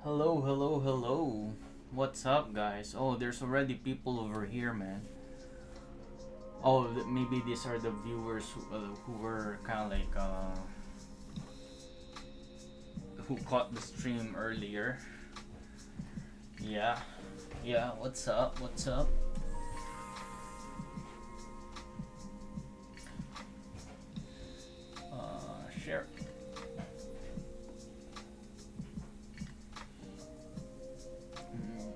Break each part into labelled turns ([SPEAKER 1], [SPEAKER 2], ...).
[SPEAKER 1] Hello, hello, hello. What's up, guys? Oh, there's already people over here, man. Oh, maybe these are the viewers who were kind of like who caught the stream earlier. Yeah, yeah. What's up? What's up? Share. Mm,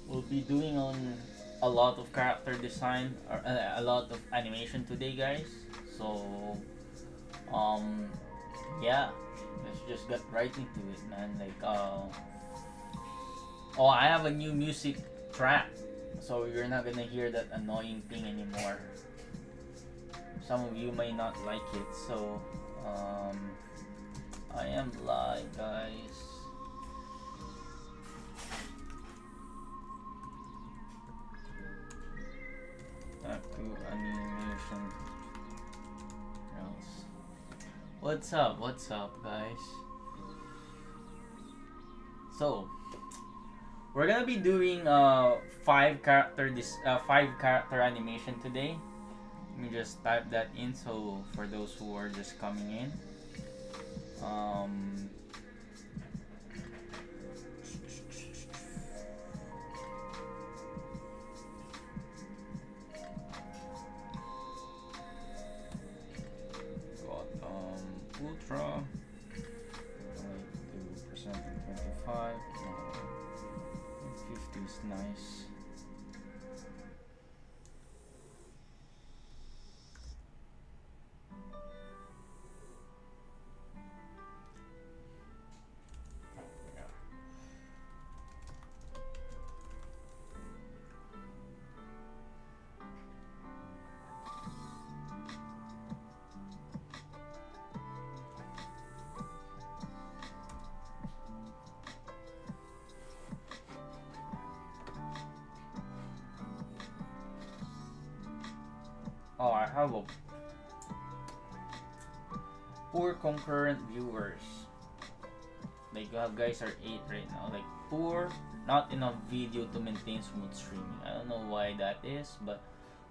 [SPEAKER 1] We'll be doing on a lot of character design or a lot of animation today, guys. So, um, yeah. Let's just get right into it, man. Oh, I have a new music track, so you're not gonna hear that annoying thing anymore. Some of you may not like it, so um, I am live, guys. Back to animation. Else. What's up? What's up, guys? So we're gonna be doing five character animation today. Let me just type that in so for those who are just coming in. Um, got ultra. Like do percent and 25. 50 is nice. Oh, I have a poor concurrent viewers. Like you have guys are 8 right now. Like poor, not enough video to maintain smooth streaming. I don't know why that is, but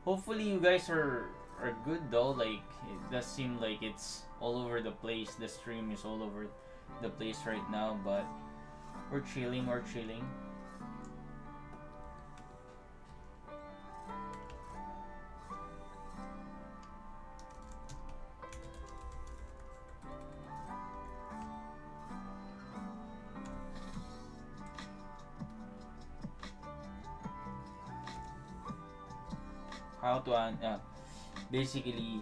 [SPEAKER 1] hopefully you guys are good though. Like it does seem like it's all over the place. The stream is all over the place right now, but we're chilling. We're chilling. How to basically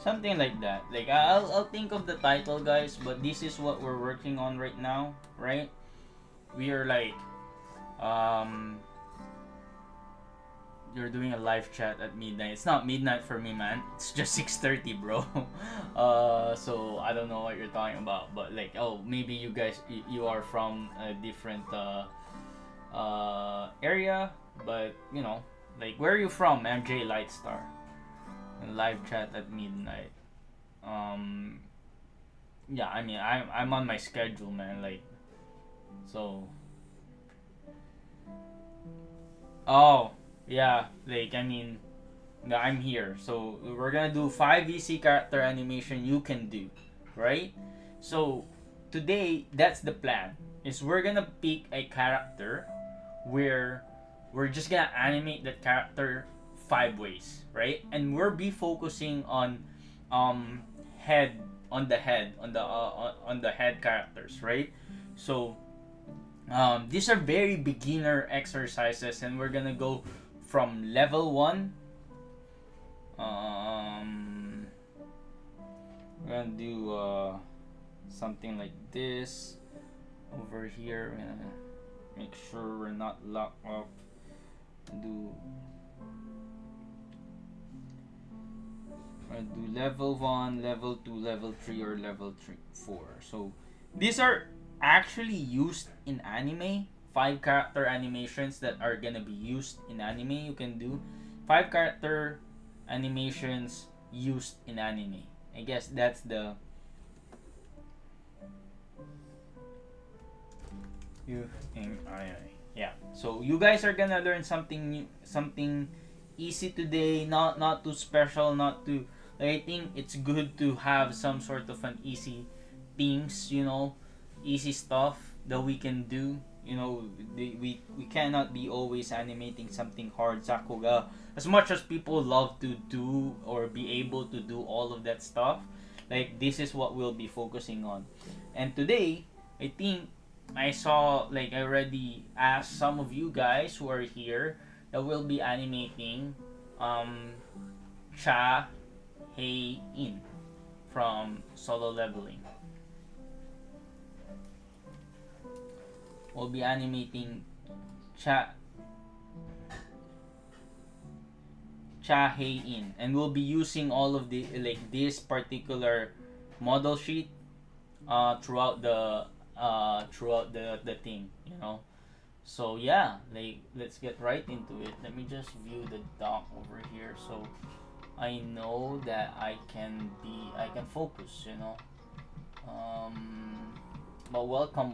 [SPEAKER 1] something like that. Like I'll think of the title, guys. But this is what we're working on right now, right? We are like, um, you're doing a live chat at midnight. It's not midnight for me, man. It's just 6:30, bro. So I don't know what you're talking about, but like, oh, maybe you guys you are from a different area, but you know, like, where are you from, MJ Lightstar? Live chat at midnight. Um, yeah, I mean, I'm on my schedule, man. Like, so. Oh, yeah. Like, I mean, yeah, I'm here. So we're gonna do five easy character animation you can do, right? So today, that's the plan. Is we're gonna pick a character where we're just gonna animate that character five ways, right? And we'll be focusing on um head on the head on the head characters, right? So These are very beginner exercises, and we're gonna go from level 1. um, we're gonna do something like this over here. We're gonna make sure we're not locked off. Do level 1, level 2, level 3, or level 3, 4. So these are actually used in anime. 5 character animations that are gonna be used in anime. You can do 5 character animations used in anime. I guess that's the you yeah. So you guys are gonna learn something new, something easy today. Not too special. Not too. I think it's good to have some sort of an easy themes. Easy stuff that we can do. We cannot be always animating something hard, Sakuga. As much as people love to do or be able to do all of that stuff, like this is what we'll be focusing on. And today, I think I saw, like, I already asked some of you guys who are here that will be animating Cha Hei In from Solo Leveling. We'll be animating Cha Hei In, and we'll be using all of the, like, this particular model sheet throughout the thing. So yeah, like, let's get right into it. Let me just view the doc over here so I know that I can focus. But welcome.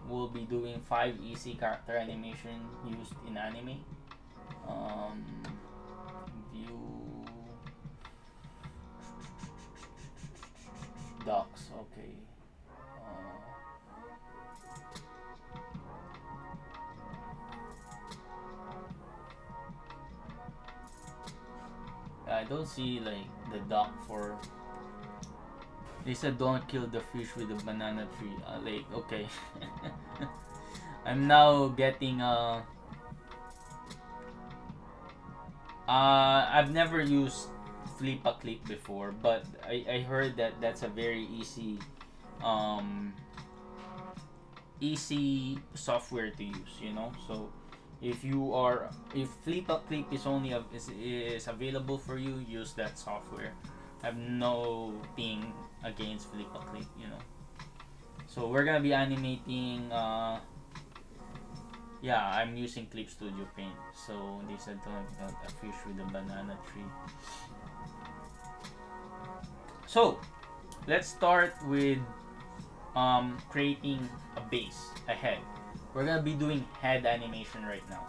[SPEAKER 1] We'll be doing 5 easy character animation used in anime. View docs. Okay. I don't see, like, the doc for. They said don't kill the fish with the banana tree. Like, okay. I'm now getting I've never used Flip a Clip before, but I heard that that's a very easy software to use. So if Flip a Clip is available for you, use that software. I have no thing against Flip a Clip. So we're gonna be animating. Yeah, I'm using Clip Studio Paint. So they said don't a fish with a banana tree. So let's start with creating a base, a head. We're gonna be doing head animation right now,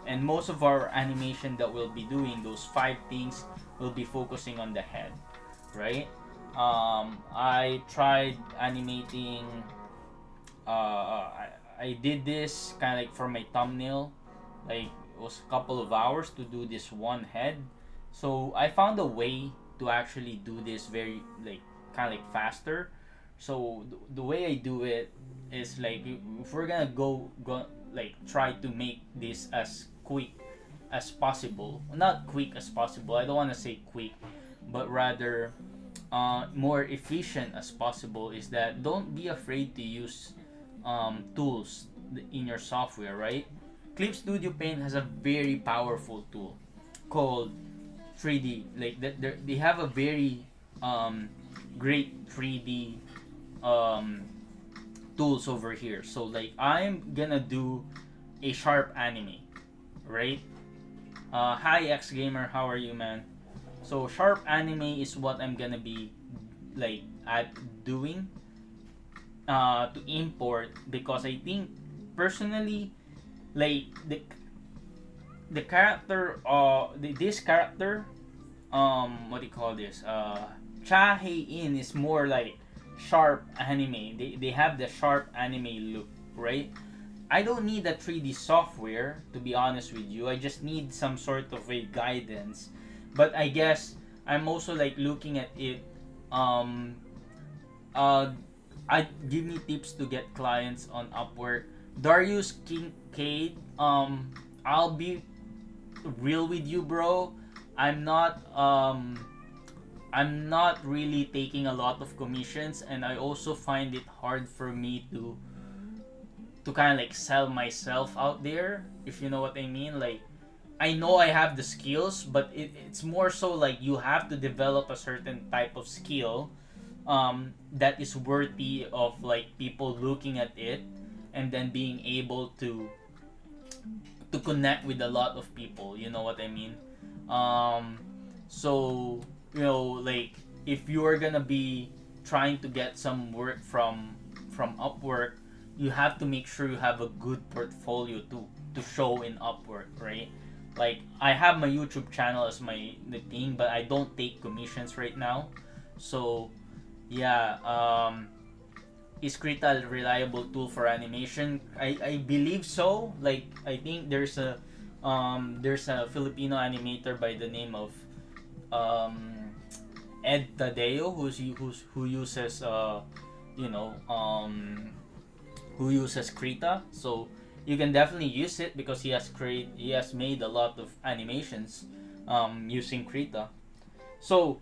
[SPEAKER 1] and most of our animation that we'll be doing, those 5 things, will be focusing on the head, right? I tried animating. I did this kind of like for my thumbnail, like it was a couple of hours to do this one head. So I found a way to actually do this very, like, kind of like faster. So the way I do it is, like, if we're gonna go like try to make this as quick as possible, not quick as possible. I don't want to say quick, but rather more efficient as possible. Is that don't be afraid to use tools in your software, right? Clip Studio Paint has a very powerful tool called 3D. Like they have a very great 3D tools over here. So, like, I'm gonna do a sharp anime, right? Hi X Gamer, how are you, man? So sharp anime is what I'm gonna be, like, doing to import, because I think personally, like, the character this character, what do you call this, Cha Hei In is more like sharp anime. They have the sharp anime look, right? I don't need a 3D software, to be honest with you. I just need some sort of a guidance. But I guess I'm also, like, looking at it uh I give me tips to get clients on Upwork. Darius Kincaid, I'll be real with you, bro. I'm not um I'm not really taking a lot of commissions, and I also find it hard for me to kind of like sell myself out there, if you know what I mean. Like, I know I have the skills, but it's more so like you have to develop a certain type of skill that is worthy of like people looking at it, and then being able to connect with a lot of people. You know what I mean? Um, so like if you are gonna be trying to get some work from Upwork, you have to make sure you have a good portfolio to show in Upwork, right? Like I have my YouTube channel as my the thing, but I don't take commissions right now. So yeah, is Krita a reliable tool for animation? I believe so. Like I think there's a Filipino animator by the name of um, Ed Tadeo who uses you know who uses Krita. So you can definitely use it because he has made a lot of animations using Krita. So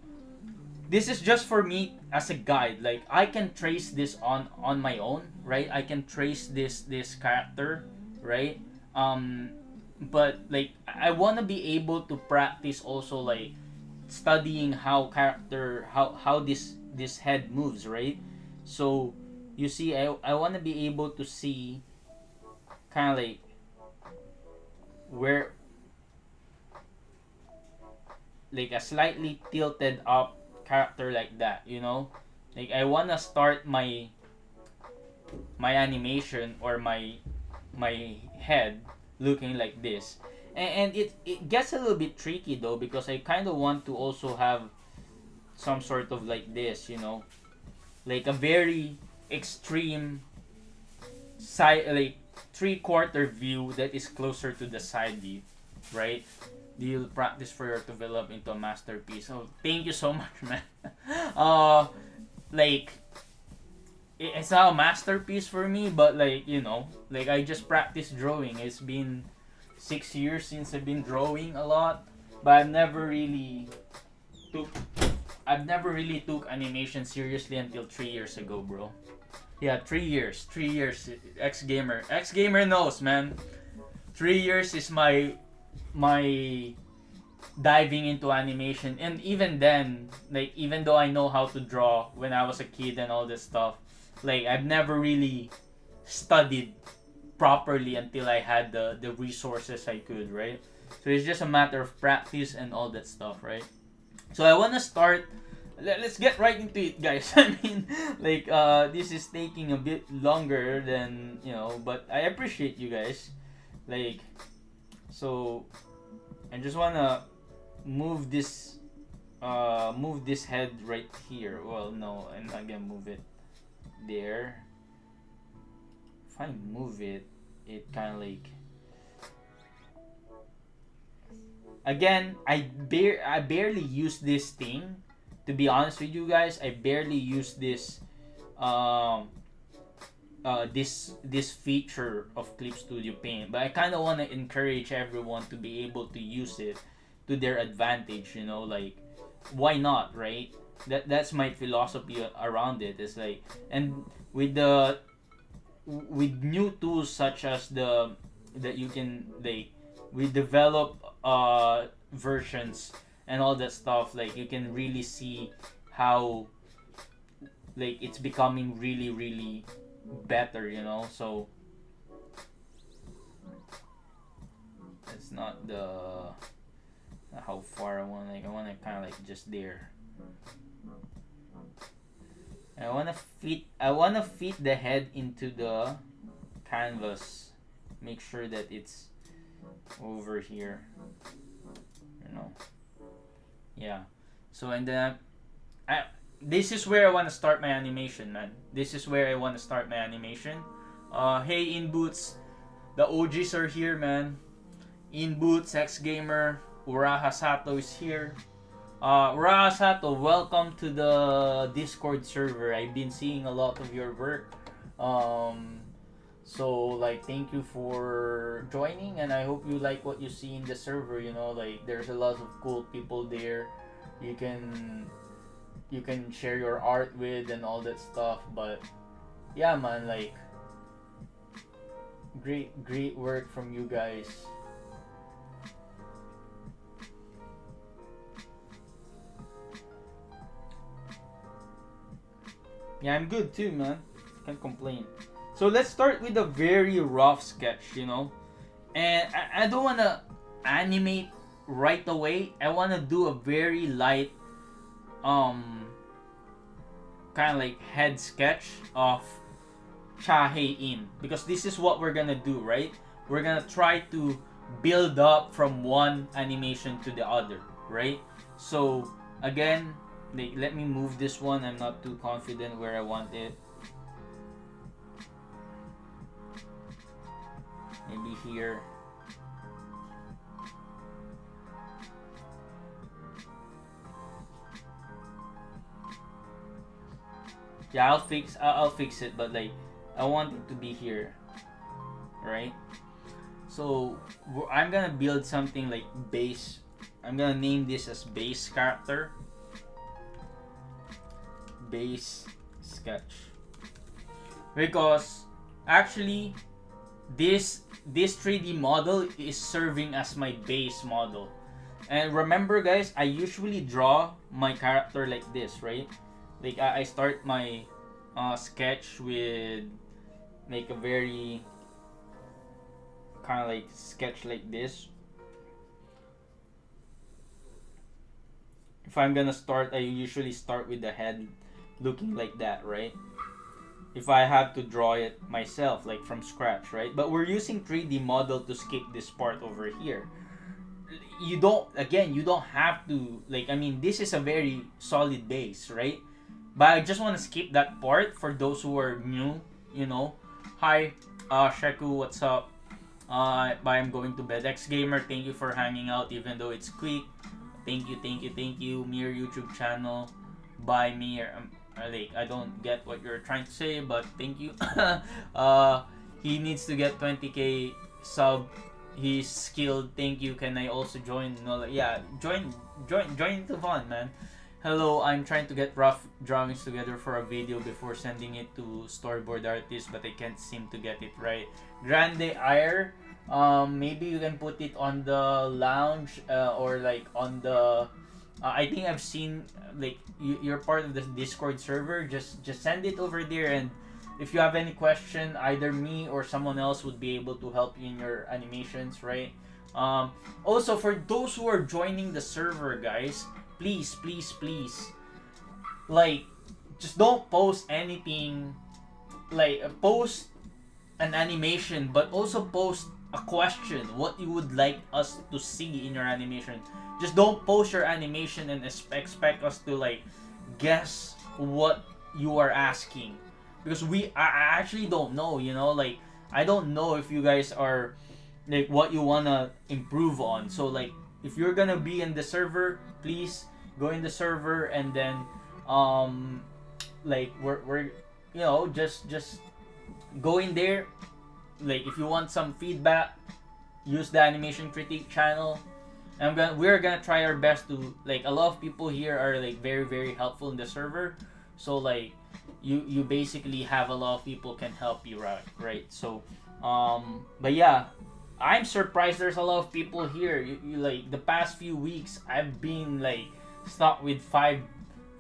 [SPEAKER 1] this is just for me as a guide. Like I can trace this on my own, right? I can trace this character, right? um but like I want to be able to practice also, like studying how this head moves, right? So you see, I want to be able to see kind of like where, like a slightly tilted up character like that, like I want to start my animation or my head looking like this. And it gets a little bit tricky though, because I kind of want to also have some sort of like this, like a very extreme side, like three-quarter view that is closer to the side view, right? You'll practice for your develop into a masterpiece. Oh, thank you so much, man. uh like it's not a masterpiece for me, but like like I just practice drawing. It's been 6 years since I've been drawing a lot, but took I've never really took animation seriously until 3 years ago, bro. Yeah, 3 years. 3 years. X gamer knows, man. 3 years is my diving into animation, and even then, like even though I know how to draw when I was a kid and all this stuff, like I've never really studied properly until I had the resources I could, right? So it's just a matter of practice and all that stuff, right? So I want to start. Let's get right into it, guys. I mean, like this is taking a bit longer than but I appreciate you guys. Like, so I just wanna move this head right here. Well, no, I'm not gonna move it there. If I move it, it kind of like, again, I barely use this thing. To be honest with you guys, I barely use um this feature of Clip Studio Paint, but I kind of want to encourage everyone to be able to use it to their advantage. Like, why not, right? That's my philosophy around it. It's like, and with new tools such as that you can, like, we develop versions and all that stuff, like you can really see how, like, it's becoming really really better. So it's not how far I want. Like, I want to kind of like just there. I want to fit the head into the canvas. Make sure that it's over here. Yeah. So, and then this is where I want to start my animation, man. This is where I want to start my animation. Hey, In Boots, the OGs are here, man. In Boots, X Gamer, Uraha Sato is here. Rasato, welcome to the Discord server. I've been seeing a lot of your work. Um, so like, thank you for joining, and I hope you like what you see in the server. You know, like there's a lot of cool people there. You can you can share your art with and all that stuff. But yeah, man, like great work from you guys. Yeah, I'm good too, man. Can't complain. So let's start with a very rough sketch, you know. And I don't wanna animate right away. I wanna do a very light um kind of like head sketch of Chahe In, because this is what we're gonna do, right? We're gonna try to build up from one animation to the other, right? So again, like, let me move this one. I'm not too confident where I want it. Maybe here. Yeah, I'll fix it, but like I want it to be here, right? So I'm gonna build something like base. I'm gonna name this as base character, base sketch, because actually this 3D model is serving as my base model. And remember, guys, I usually draw my character like this, right? Like I start my sketch with like a very kind of like sketch like this. If I'm gonna start, I usually start with the head looking like that, right? If I have to draw it myself, like from scratch, right? But we're using 3D model to skip this part over here. You don't, again, you don't have to, like, I mean, this is a very solid base, right? But I just want to skip that part for those who are new, you know. Hi, Sheku, what's up? I'm going to bed. X Gamer, thank you for hanging out even though it's quick. Thank you. Mir YouTube channel. By Mir. Like, I don't get what you're trying to say, but thank you. He needs to get 20k sub. He's skilled. Thank you. Can I also join? No, yeah, join the fun, man. Hello, I'm trying to get rough drawings together for a video before sending it to storyboard artist, but I can't seem to get it right. Grande Ire, maybe you can put it on the lounge or like on the. I think I've seen like you're part of the Discord server. Just send it over there, and if you have any question, either me or someone else would be able to help you in your animations, right? Also, for those who are joining the server, guys, please, like, just don't post anything. Like, post an animation, but also post a question. What you would like us to see in your animation. Just don't post your animation and expect us to like guess what you are asking, because I actually don't know. You know, like I don't know if you guys are like what you wanna improve on. So like if you're gonna be in the server, please go in the server, and then like we're you know just go in there. Like if you want some feedback, use the animation critique channel. And we're gonna try our best to, like, a lot of people here are like very helpful in the server. So like you basically have a lot of people can help you, right? So but yeah, I'm surprised there's a lot of people here. You like the past few weeks I've been like stuck with 5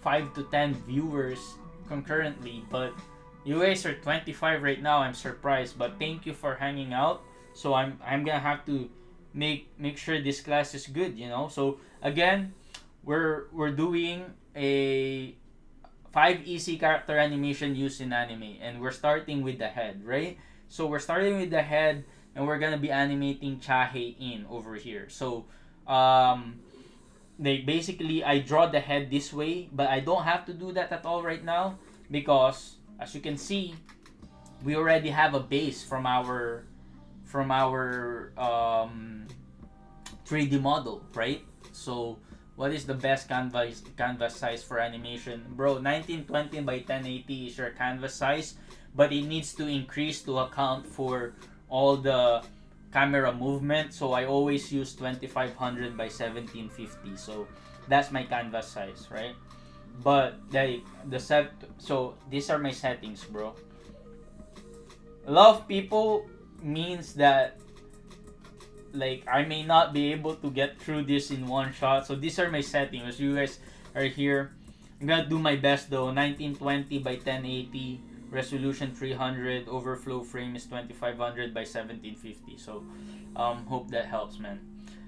[SPEAKER 1] to 10 viewers concurrently, but you guys are 25 right now. I'm surprised, but thank you for hanging out. So I'm gonna have to make sure this class is good, you know. So again, we're doing a 5 easy character animation used in anime, and we're starting with the head, right? So we're starting with the head, and we're gonna be animating Chahe In over here. So they basically, I draw the head this way, but I don't have to do that at all right now, because as you can see, we already have a base from our 3D model, right? So what is the best canvas size for animation? Bro, 1920 by 1080 is your canvas size, but it needs to increase to account for all the camera movement. So I always use 2500 by 1750. So that's my canvas size, right? But the set so these are my settings, bro. A lot of people means that like I may not be able to get through this in one shot. So these are my settings. You guys are here. I'm gonna do my best though. 1920 by 1080, resolution 300, overflow frame is 2500 by 1750. So hope that helps, man.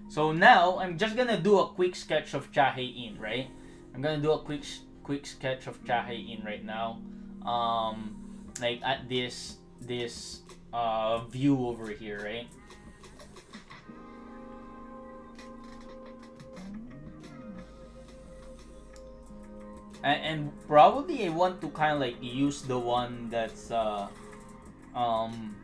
[SPEAKER 1] So now I'm just gonna do a quick sketch of Chahe In, right? I'm gonna do a quick sketch of Chahe In right now. Like at this view over here, right? And probably I want to kind of like use the one that's um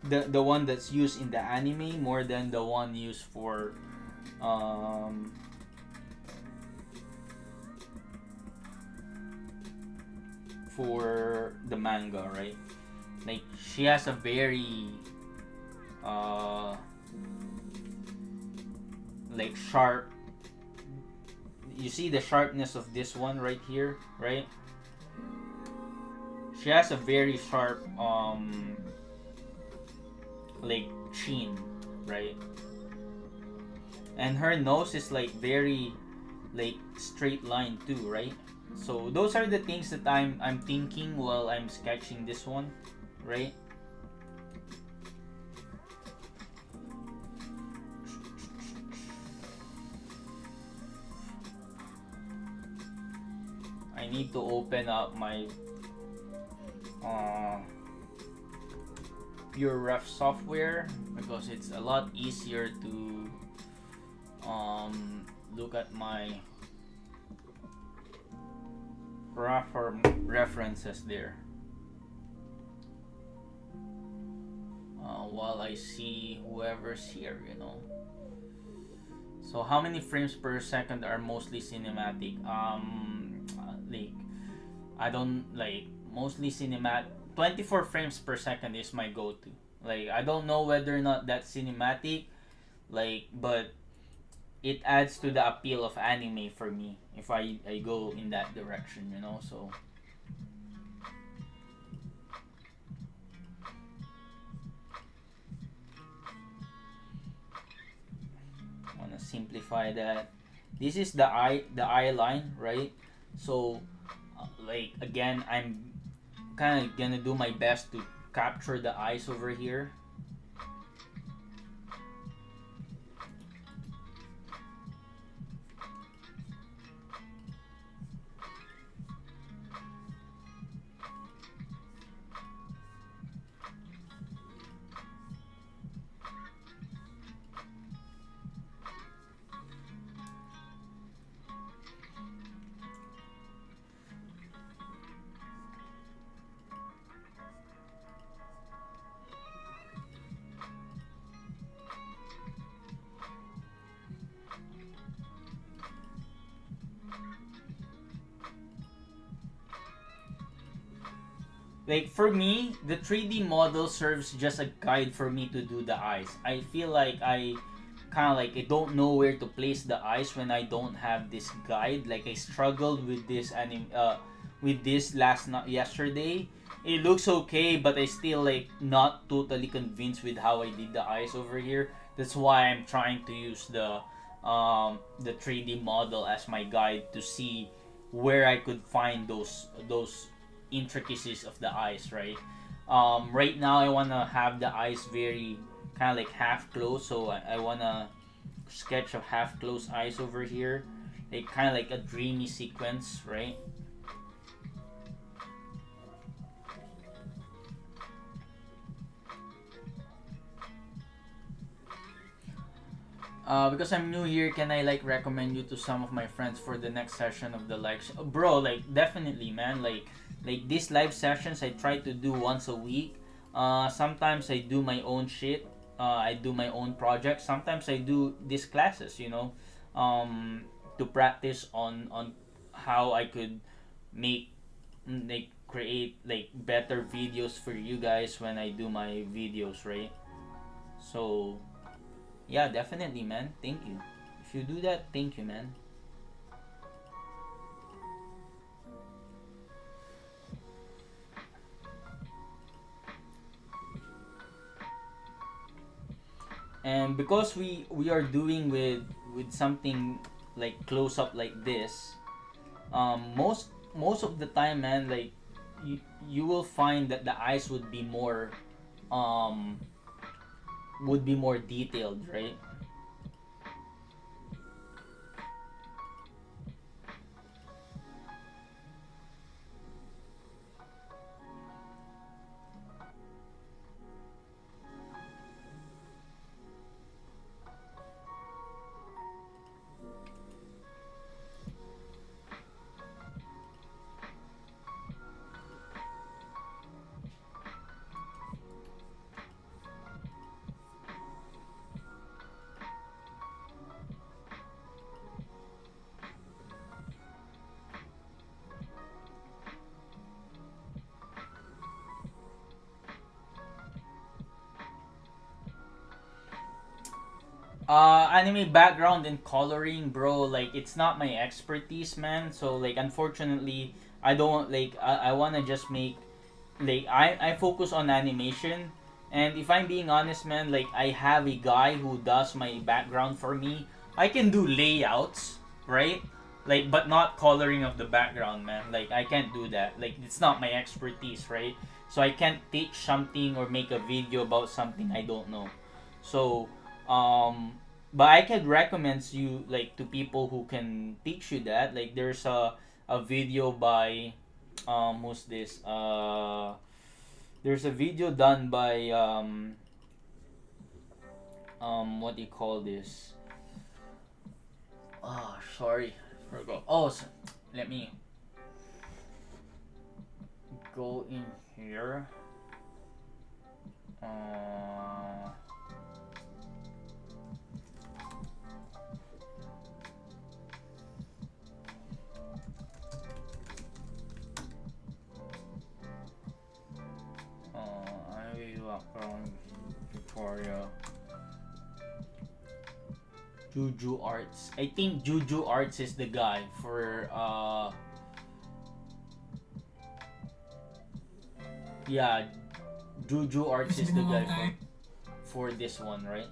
[SPEAKER 1] the one that's used in the anime more than the one used um for the manga, right? Like she has a very uh like sharp, you see the sharpness of this one right here, right? She has a very sharp like chin, right? And her nose is like very like straight line too, right? So those are the things that I'm thinking while I'm sketching this one, right? I need to open up my Pure Ref software because it's a lot easier to look at my references there while I see whoever's here, you know. So how many frames per second are mostly cinematic? Like I don't like mostly cinematic. 24 frames per second is my go-to. Like I don't know whether or not that's cinematic, like, but it adds to the appeal of anime for me if I go in that direction, you know. So I want to simplify that. This is the eye line, right? So like again, I'm kind of gonna do my best to capture the eyes over here. Like for me, the 3D model serves just a guide for me to do the eyes. I feel like I kind of like I don't know where to place the eyes when I don't have this guide. Like I struggled with this last not yesterday. It looks okay, but I still like not totally convinced with how I did the eyes over here. That's why I'm trying to use the 3D model as my guide to see where I could find those intricacies of the eyes, right? Right now, I wanna have the eyes very kind of like half closed, so I wanna sketch of half closed eyes over here, like kind of like a dreamy sequence, right? Because I'm new here, can I like recommend you to some of my friends for the next session of the bro? Like definitely, man. Like these live sessions, I try to do once a week. Sometimes I do my own shit. I do my own projects. Sometimes I do these classes, um, to practice on how I could make like create like better videos for you guys when I do my videos, right? So yeah, definitely, man. Thank you. If you do that, thank you, man. And because we are doing with something like close up like this, most of the time, man, like you will find that the eyes um would be more detailed, right? Anime background and coloring, bro, like it's not my expertise, man. So like unfortunately, I don't like I want to just make like I focus on animation. And if I'm being honest, man, like I have a guy who does my background for me. I can do layouts, right? Like but not coloring of the background, man. Like I can't do that. Like it's not my expertise, right? So I can't teach something or make a video about something I don't know. So um but I can recommend you like to people who can teach you that. Like there's a video by who's this? There's a video done by what do you call this? Oh, sorry, forgot. Oh, let me go in here. Uh, I will background tutorial. Juju Arts. I think Juju Arts is the guy for yeah, Juju Arts is the guy for this one, right?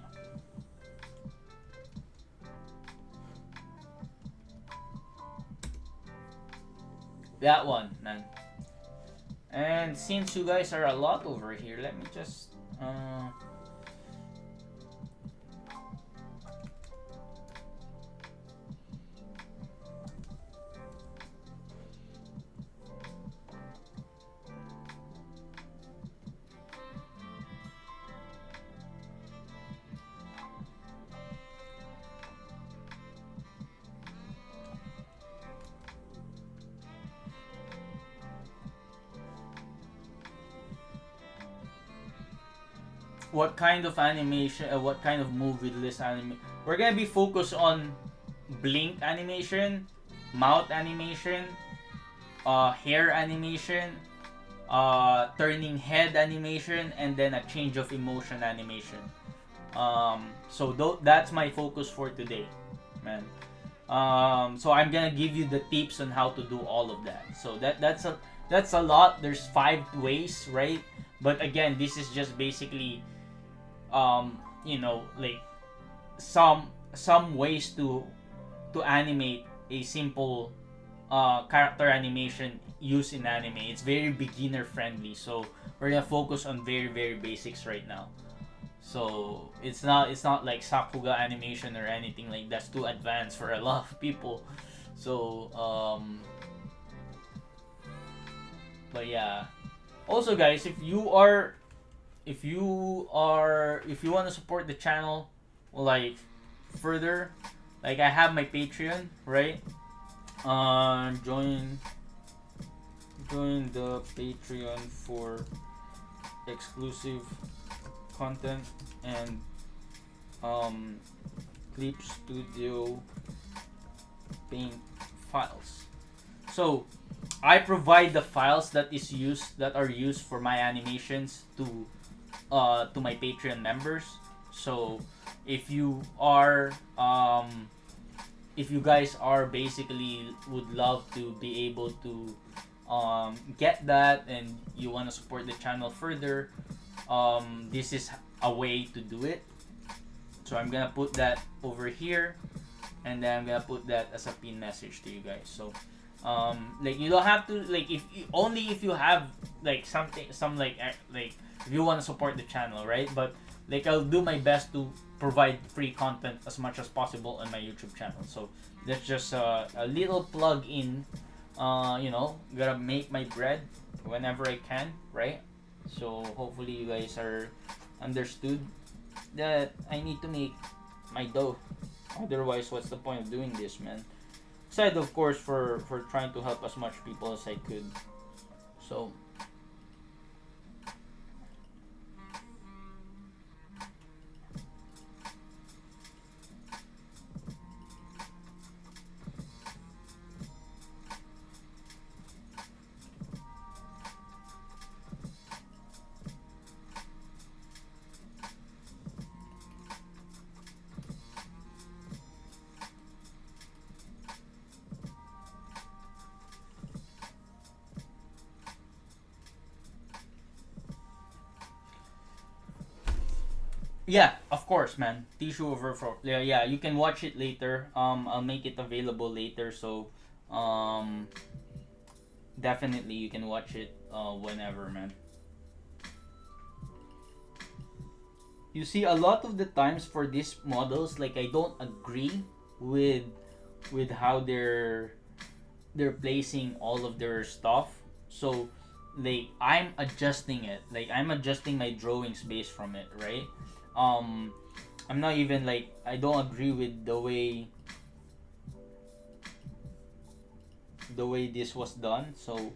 [SPEAKER 1] That one, man. And since you guys are a lot over here, let me just what kind of animation, what kind of movie list anime. We're gonna be focused on blink animation, mouth animation, hair animation, turning head animation, and then a change of emotion animation. So that's my focus for today, man. So I'm gonna give you the tips on how to do all of that. So that's a lot. There's 5 ways, right? But again, this is just basically like some ways to animate a simple character animation used in anime. It's very beginner friendly, so we're gonna focus on very basics right now. So it's not like Sakuga animation or anything like that's too advanced for a lot of people. So but yeah. Also guys, if you want to support the channel like further, like I have my Patreon, right? Join the Patreon for exclusive content and um, Clip Studio Paint files. So I provide the files that are used for my animations to my Patreon members. So if you are if you guys are basically would love to be able to get that and you want to support the channel further, this is a way to do it. So I'm gonna put that over here, and then I'm gonna put that as a pin message to you guys. So like you don't have to, like, if you, only if you have like something like if you want to support the channel, right? But like I'll do my best to provide free content as much as possible on my YouTube channel. So that's just a little plug in. You know, gotta make my bread whenever I can, right? So hopefully you guys are understood that I need to make my dough. Otherwise, what's the point of doing this, man? Aside, of course, for trying to help as much people as I could. So yeah, of course, man. Tissue over for yeah, yeah. You can watch it later. I'll make it available later. So, um, definitely you can watch it whenever, man. You see, a lot of the times for these models, like I don't agree with how they're placing all of their stuff. So, like I'm adjusting it. Like I'm adjusting my drawings based from it, right? Um, I'm not even like I don't agree with the way this was done. So,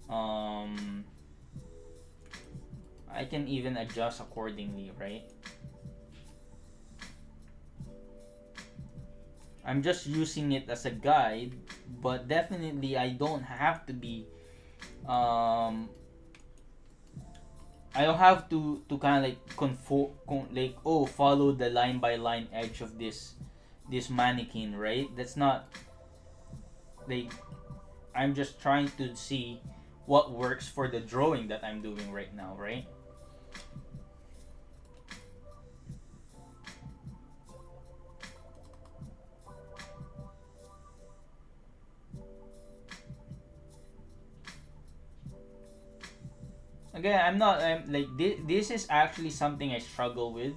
[SPEAKER 1] um, I can even adjust accordingly, right? I'm just using it as a guide, but definitely I don't have to be um I don't have to kind of like like, oh, follow the line by line edge of this mannequin, right? That's not like, I'm just trying to see what works for the drawing that I'm doing right now, right? Again, I'm like this is actually something I struggle with.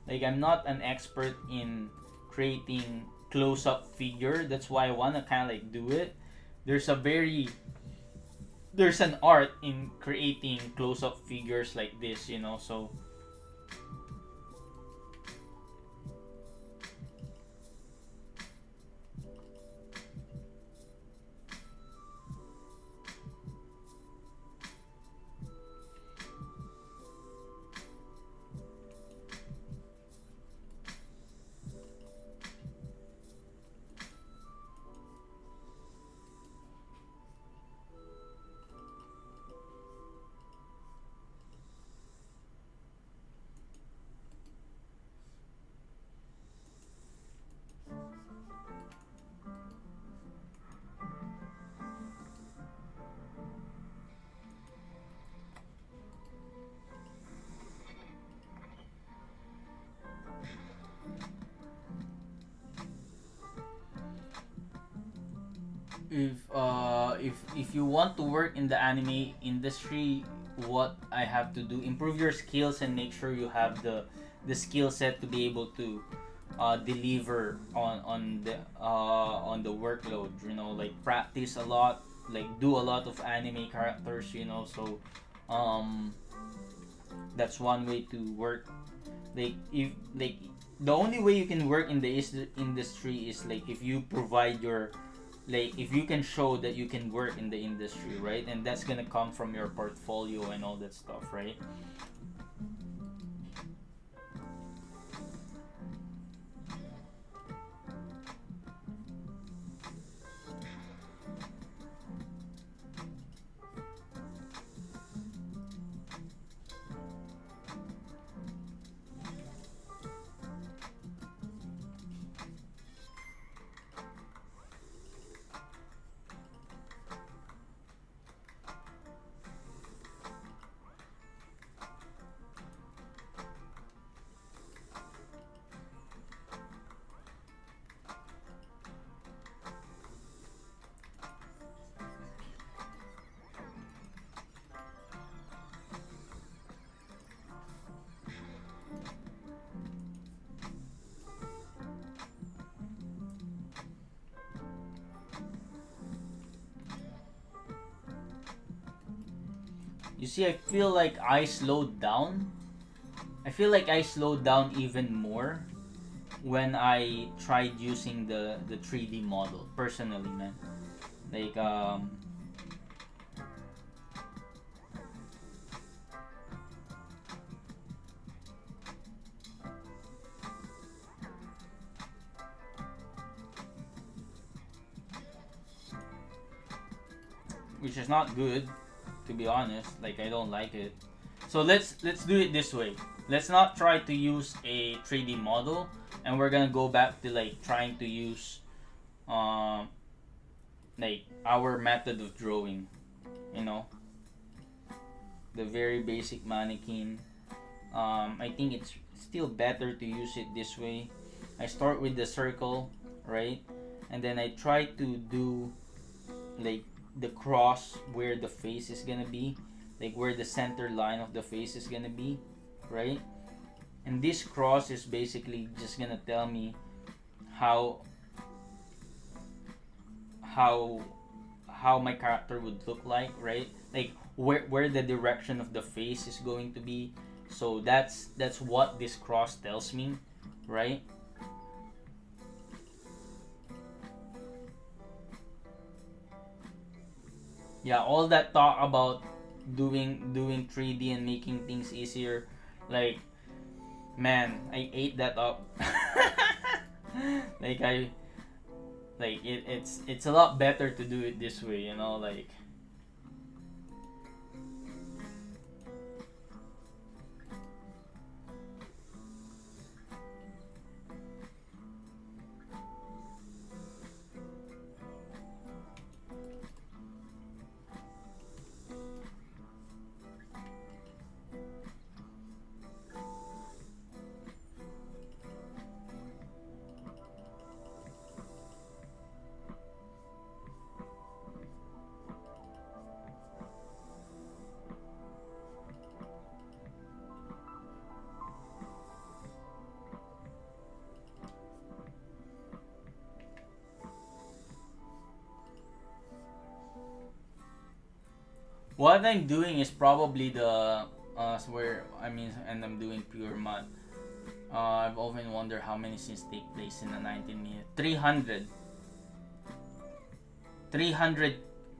[SPEAKER 1] Like I'm not an expert in creating close up figure. That's why I want to kind of like do it. There's a very there's an art in creating close up figures like this, you know. So if you want to work in the anime industry, what I have to do, improve your skills and make sure you have the skill set to be able to deliver on the workload, you know, like practice a lot, like do a lot of anime characters, you know. So um that's one way to work. Like if like the only way you can work in the industry is like if you provide like if you can show that you can work in the industry, right? And that's gonna come from your portfolio and all that stuff, right? You see, I feel like I slowed down. I feel like I slowed down even more when I tried using the 3D model personally, man. Like which is not good, to be honest. Like I don't like it. So let's do it this way. Let's not try to use a 3D model, and we're gonna go back to like trying to use um like our method of drawing. You know, the very basic mannequin. I think it's still better to use it this way. I start with the circle, right? And then I try to do like the cross where the face is gonna be, like where the center line of the face is gonna be, right? And this cross is basically just gonna tell me how how how my character would look like, right? Like where the direction of the face is going to be. So that's what this cross tells me, right? Yeah, all that talk about doing 3D and making things easier, like man, I ate that up. like I like it's a lot better to do it this way, you know, like what I'm doing is probably the where I mean, and I'm doing pure math. I've often wondered how many scenes take place in a 19 minute 300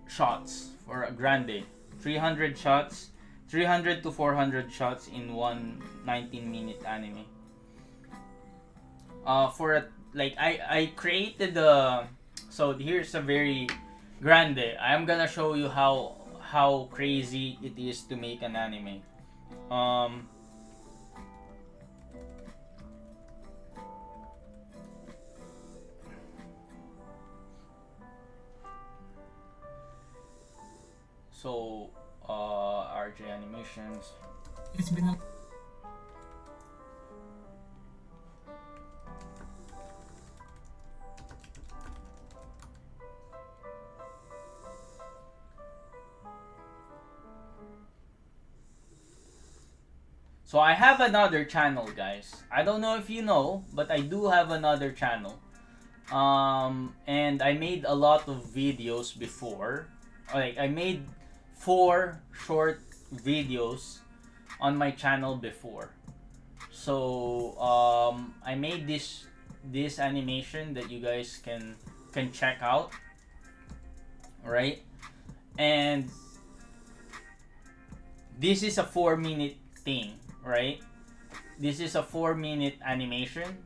[SPEAKER 1] shots for a grande. 300 shots, 300 to 400 shots in one 19-minute anime. For a, like I created the, so here's a very grande. I'm gonna show you how crazy it is to make an anime. Um, so RJ Animations. It's been a So I have another channel, guys. I don't know if you know, but I do have another channel. And I made a lot of videos before. Like I made 4 short videos on my channel before. So I made this animation that you guys can check out. right? And this is a 4-minute thing, right? This is a 4-minute animation.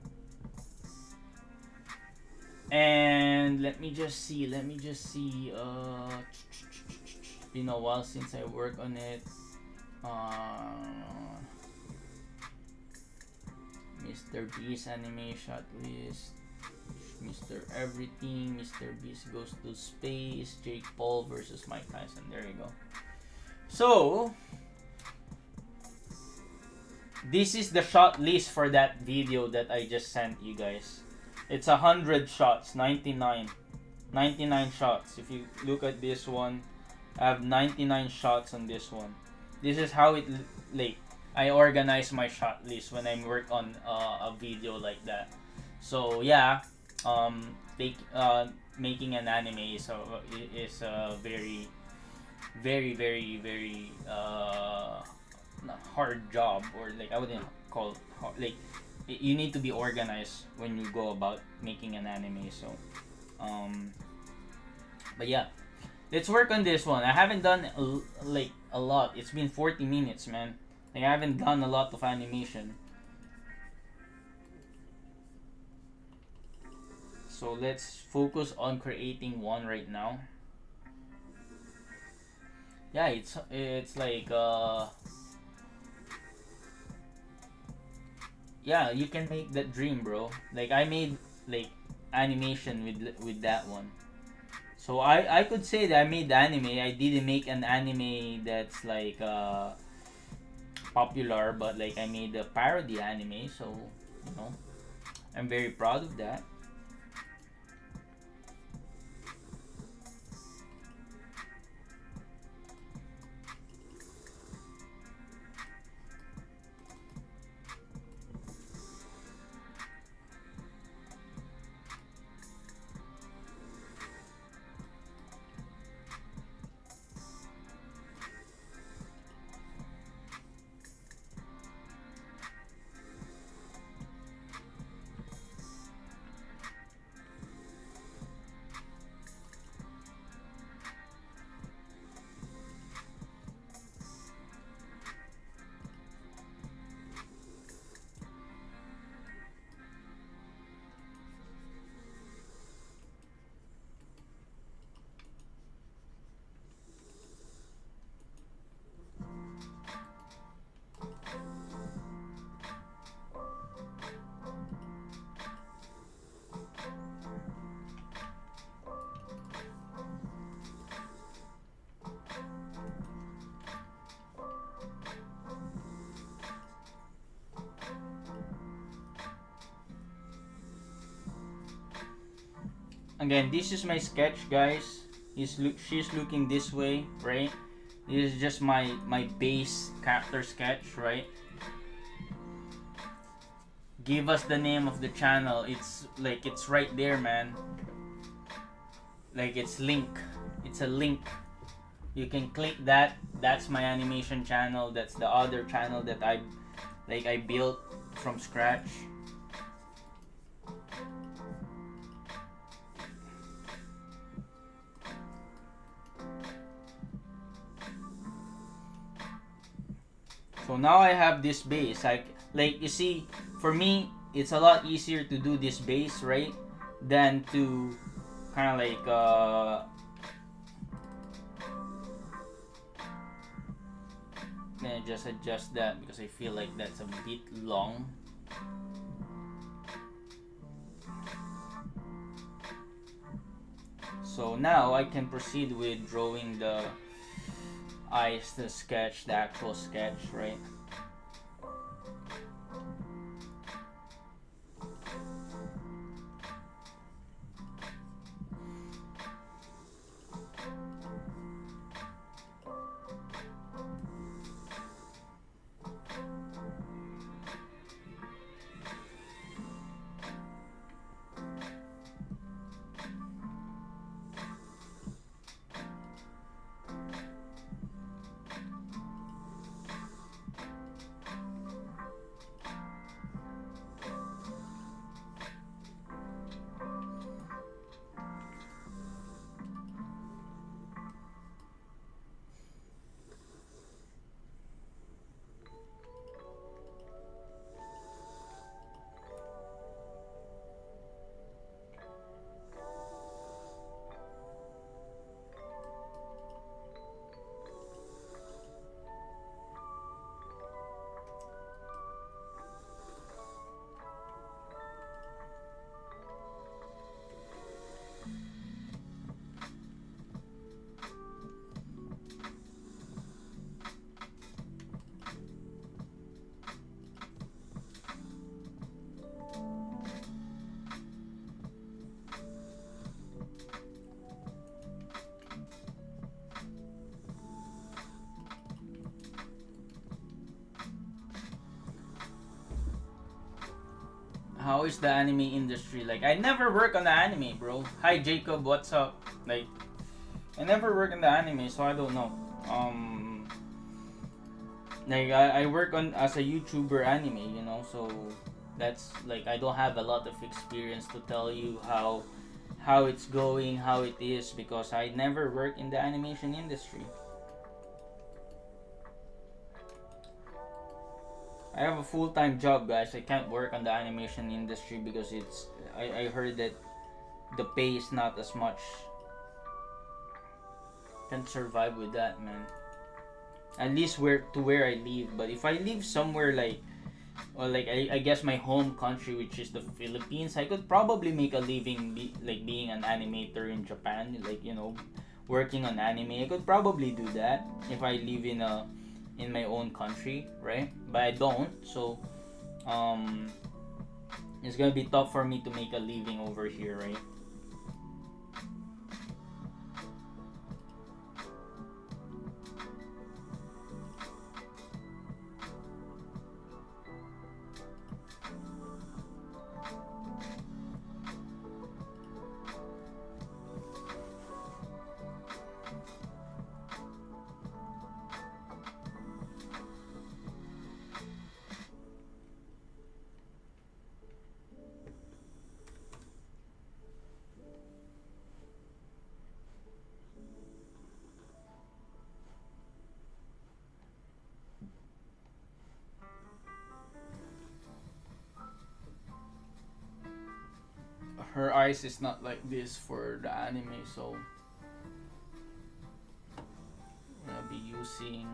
[SPEAKER 1] And let me just see. Been a while since I work on it. Mr. Beast anime shot list. Mr. Everything. Mr. Beast goes to space. Jake Paul versus Mike Tyson. There you go. So this is the shot list for that video that I just sent you guys. It's 100 shots, 99 shots. If you look at this one, I have 99 shots on this one. This is how it like I organize my shot list when I work on a video like that. So yeah, making an anime is a very not hard job, or like I wouldn't call hard, like you need to be organized when you go about making an anime. So but yeah, let's work on this one. I haven't done like a lot. It's been 40 minutes, man. Like I haven't done a lot of animation. So let's focus on creating one right now. Yeah, it's like yeah, you can make that dream, bro. Like I made like animation with that one. So I could say that I made anime. I didn't make an anime that's like popular, but like I made a parody anime, so you know, I'm very proud of that. Again, this is my sketch, guys. She's looking this way, right? This is just my base character sketch, right? Give us the name of the channel. It's like it's right there, man. Like it's link. It's a link. You can click that. That's my animation channel. That's the other channel that I built from scratch. So now I have this base. Like you see, for me, it's a lot easier to do this base, right? Than to kind of like let me just adjust that because I feel like that's a bit long. So now I can proceed with drawing the eyes, the sketch, the actual sketch, right? how is the anime industry? Like, I never work on the anime, bro. Hi, Jacob. What's up? Like, I never work in the anime, so I don't know. Like I work on as a YouTuber anime, so that's like I don't have a lot of experience to tell you how it's going, how it is because I never work in the animation industry. I have a full-time job, guys. I can't work on the animation industry because I heard that the pay is not as much. Can't survive with that, man. At least where I live. But if I live somewhere like, or like I guess my home country, which is the Philippines, I could probably make a living like being an animator in Japan, like working on anime. I could probably do that if I live in my own country, right? But I don't, so um, it's gonna be tough for me to make a living over here, right? Her eyes is not like this for the anime, so I'm gonna be using.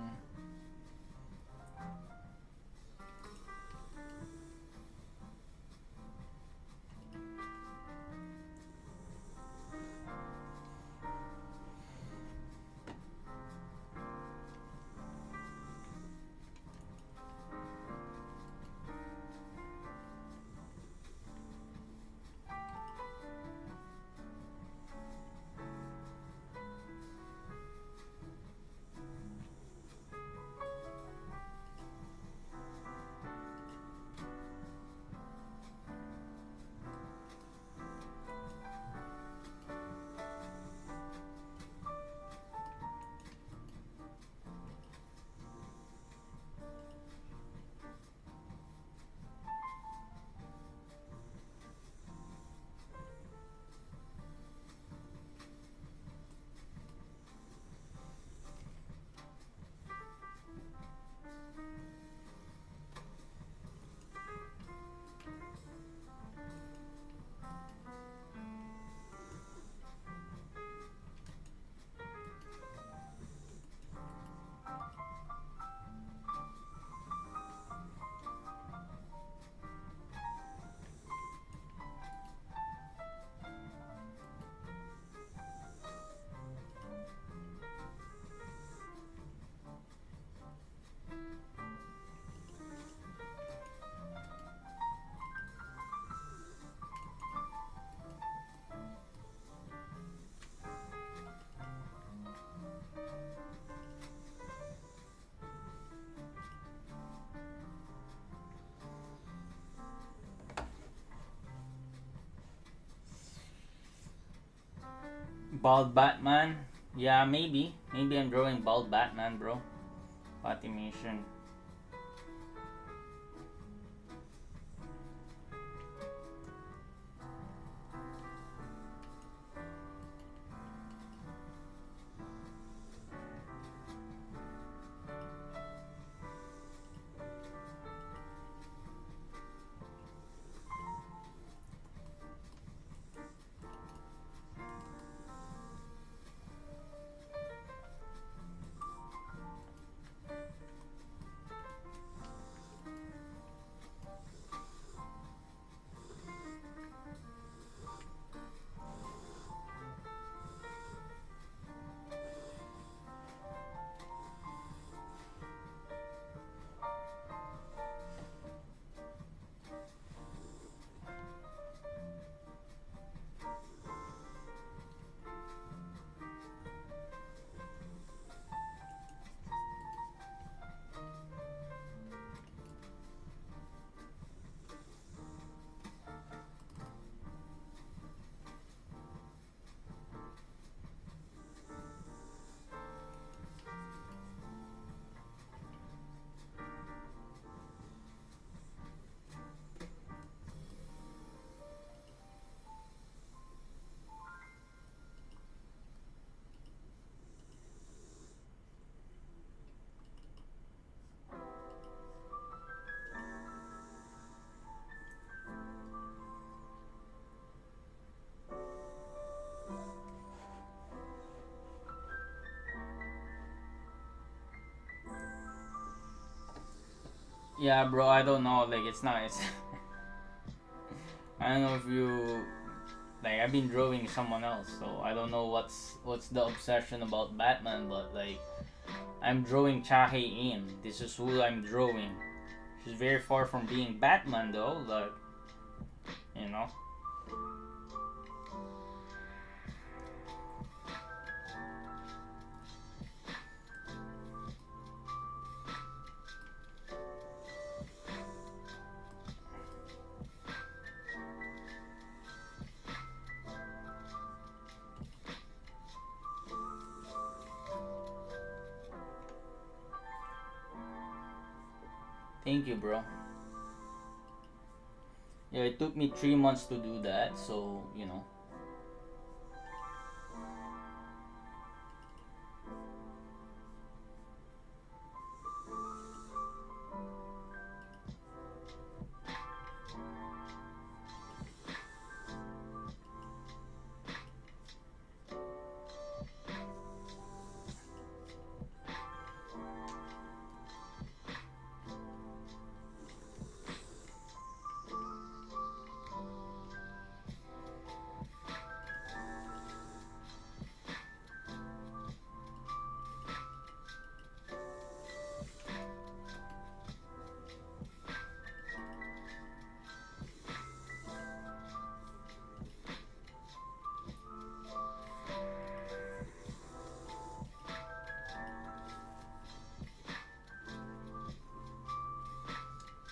[SPEAKER 1] Bald Batman. Yeah, maybe. Maybe I'm drawing bald Batman, bro. Animation. Yeah, bro. I don't know. Like it's not. It's. I don't know if you like. I've been drawing someone else, so I don't know what's the obsession about Batman. But like, I'm drawing Chahe In. This is who I'm drawing. She's very far from being Batman, though. Like, you know. Thank you, bro. Yeah, it took me 3 months to do that, so you know.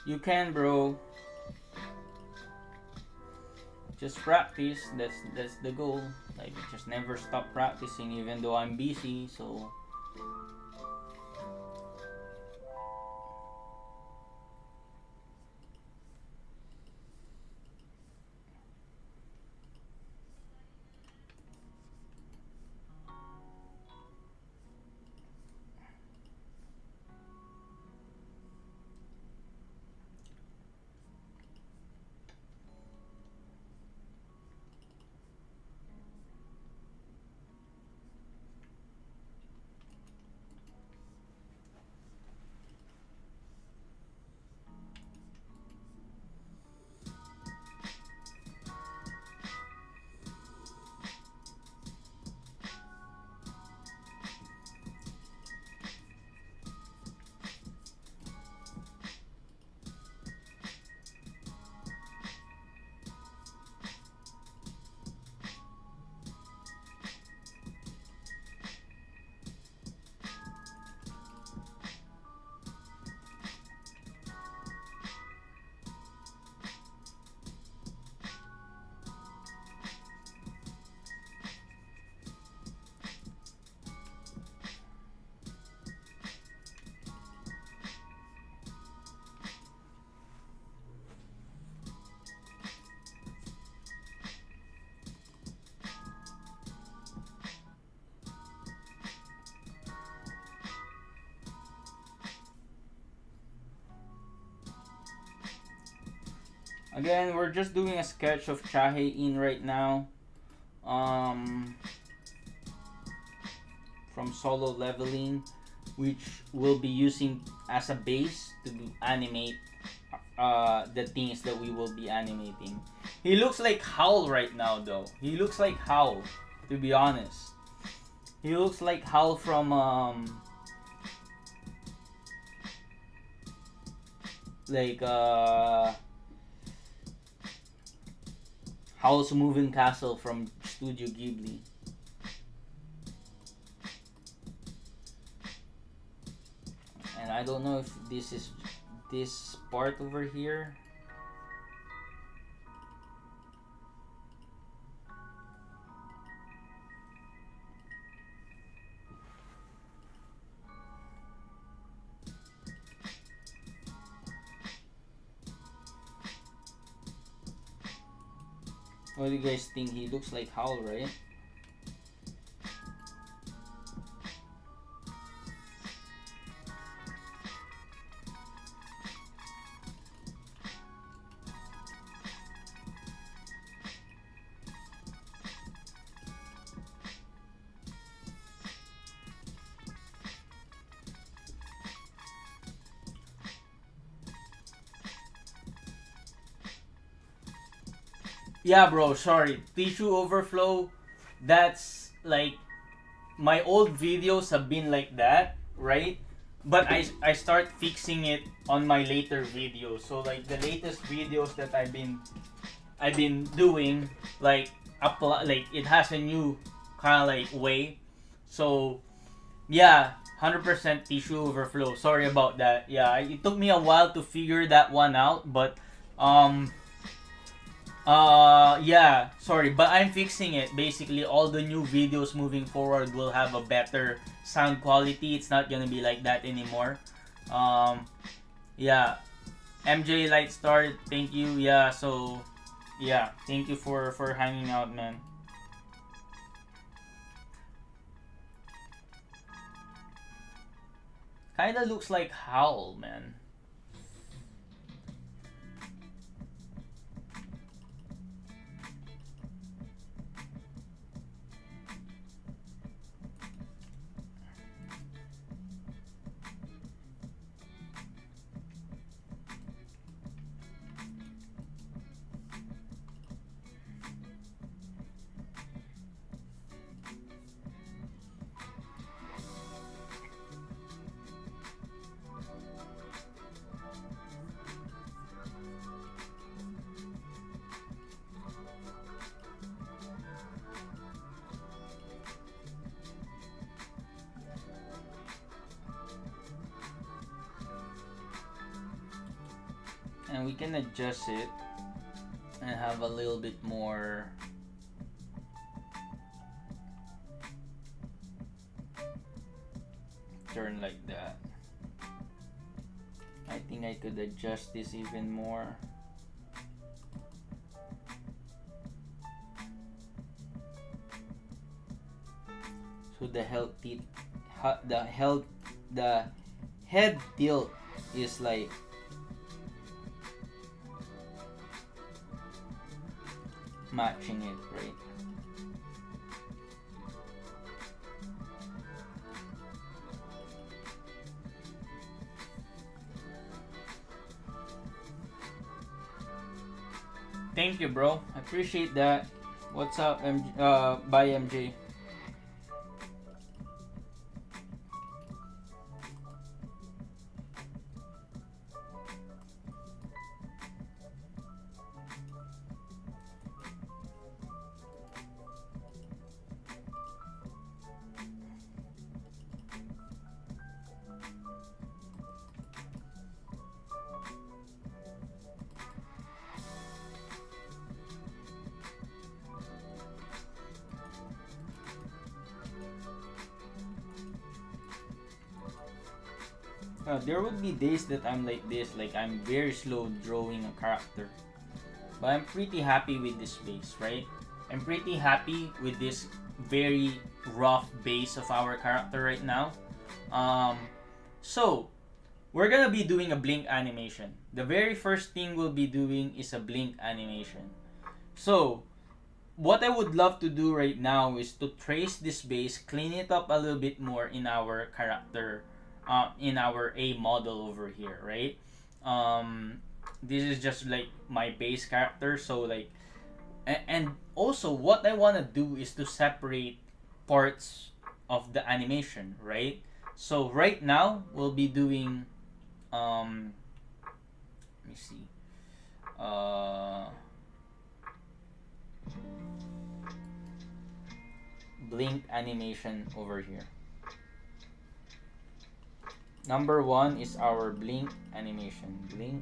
[SPEAKER 1] You can, bro. Just practice. That's the goal. Like, just never stop practicing, even though I'm busy. So again, we're just doing a sketch of Chahe In right now. Um, from Solo Leveling, which we'll be using as a base to animate the things that we will be animating. He looks like Howl right now, though. He looks like Howl, to be honest. He looks like Howl from like Howl's Moving Castle from Studio Ghibli. And I don't know if this is this part over here. What do you guys think? He looks like Howl, right? Yeah, bro, sorry. Tissue overflow, that's like my old videos have been like that, right? But I start fixing it on my later videos. So like the latest videos that I've been doing, like apply, like it has a new kind of like way. So yeah, 100% tissue overflow. Sorry about that. Yeah, it took me a while to figure that one out, but um yeah, sorry, but I'm fixing it. Basically, all the new videos moving forward will have a better sound quality. It's not gonna be like that anymore. Um, yeah, MJ Light started. Thank you. Yeah, so yeah, thank you for hanging out, man. Kinda looks like Howl, man. And we can adjust it and have a little bit more. Turn like that. I think I could adjust this even more. So the head tilt is like matching it, right? Thank you, bro. I appreciate that. What's up, bye, MJ. There would be days that I'm like this, like I'm very slow drawing a character. But I'm pretty happy with this base, right? I'm pretty happy with this very rough base of our character right now. Um, so, we're gonna be doing a blink animation. The very first thing we'll be doing is a blink animation. So, what I would love to do right now is to trace this base, clean it up a little bit more in our character, in our A model over here, right? This is just like my base character, so like, and also what I want to do is to separate parts of the animation, right? So right now we'll be doing, let me see, uh, blink animation over here. Number one is our blink animation. Blink.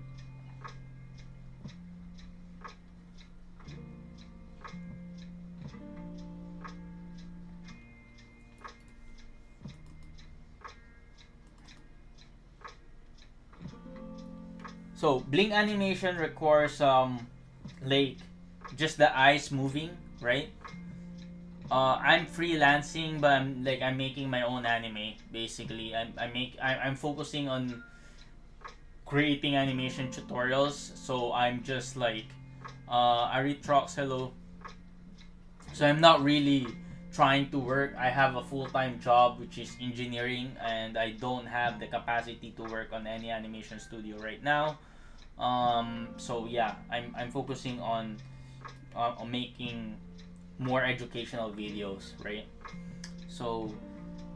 [SPEAKER 1] So blink animation requires like just the eyes moving, right? I'm freelancing, but I'm making my own anime. Basically, I'm focusing on creating animation tutorials. So I'm just like Aritrox, hello. So I'm not really trying to work. I have a full time job which is engineering, and I don't have the capacity to work on any animation studio right now. So yeah, I'm focusing on on making more educational videos, right? So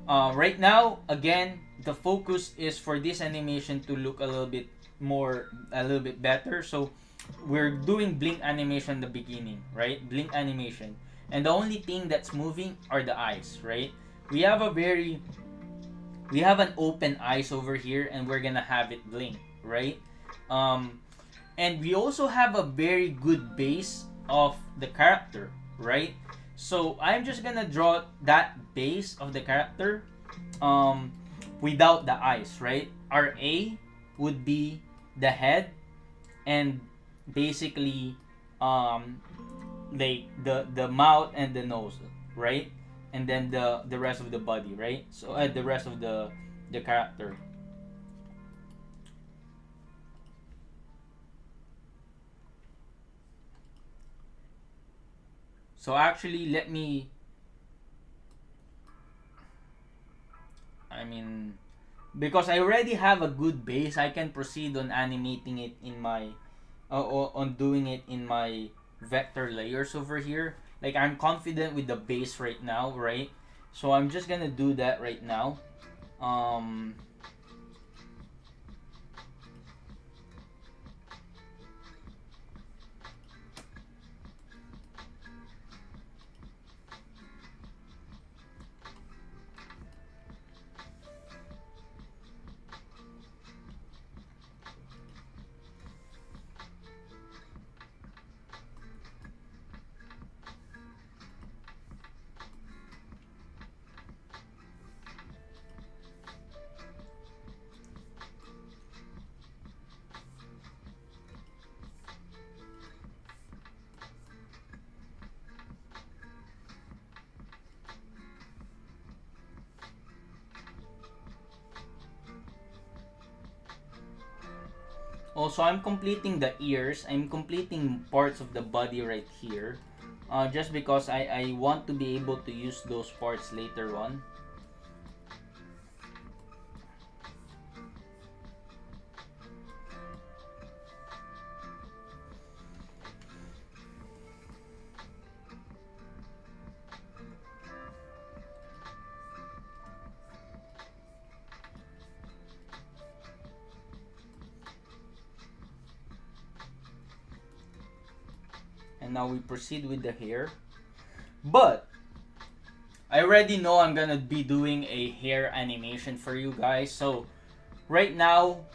[SPEAKER 1] right now, again, the focus is for this animation to look a little bit better. So we're doing blink animation in the beginning, right? Blink animation, and the only thing that's moving are the eyes, right? We have a very we have an open eyes over here, and we're gonna have it blink, right? Um, and we also have a very good base of the character, right? So I'm just gonna draw that base of the character um, without the eyes, right? Our A would be the head and basically um, like the mouth and the nose, right? And then the rest of the body, right? So the rest of the character. So actually, let me. I mean, because I already have a good base, I can proceed on animating it in my, on doing it in my vector layers over here. Like I'm confident with the base right now, right? So I'm just gonna do that right now. Um, Also, I'm completing the ears. I'm completing parts of the body right here. Just because I want to be able to use those parts later on. And now we proceed with the hair. But I already know I'm gonna be doing a hair animation for you guys. So right now,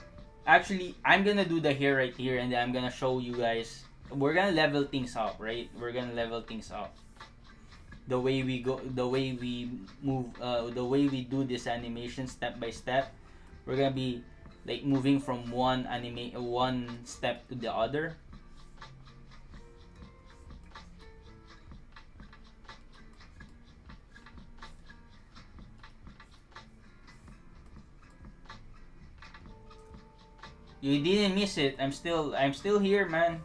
[SPEAKER 1] actually, I'm gonna do the hair right here, and then I'm gonna show you guys. We're gonna level things up, right? We're gonna level things up. The way we go, the way we move, the way we do this animation step by step. We're gonna be like moving from one step to the other. You didn't miss it. I'm still here, man.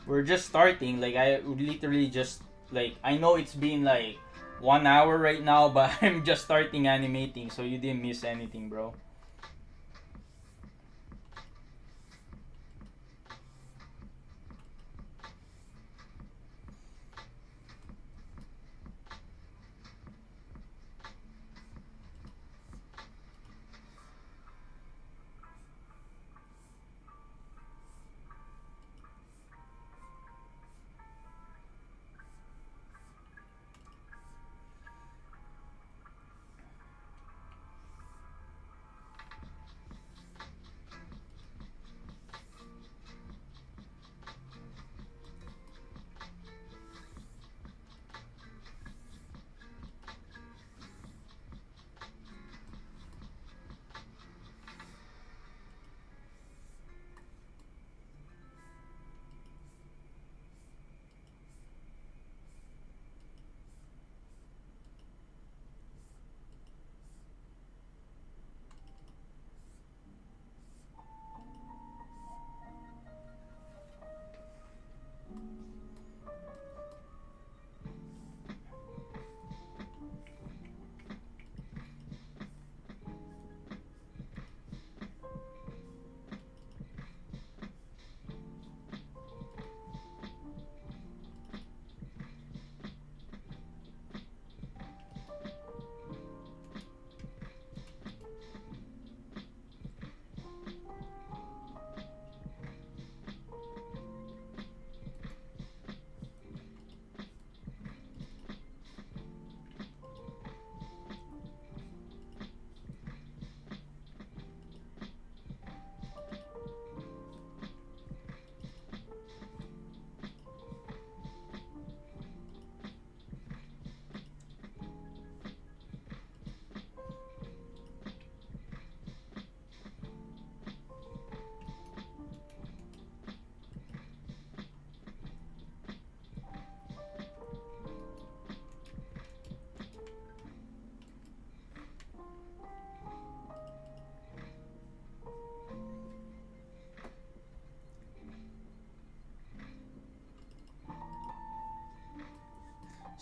[SPEAKER 1] We're just starting. Like I literally just like I know it's been like 1 hour right now, but I'm just starting animating, so you didn't miss anything, bro.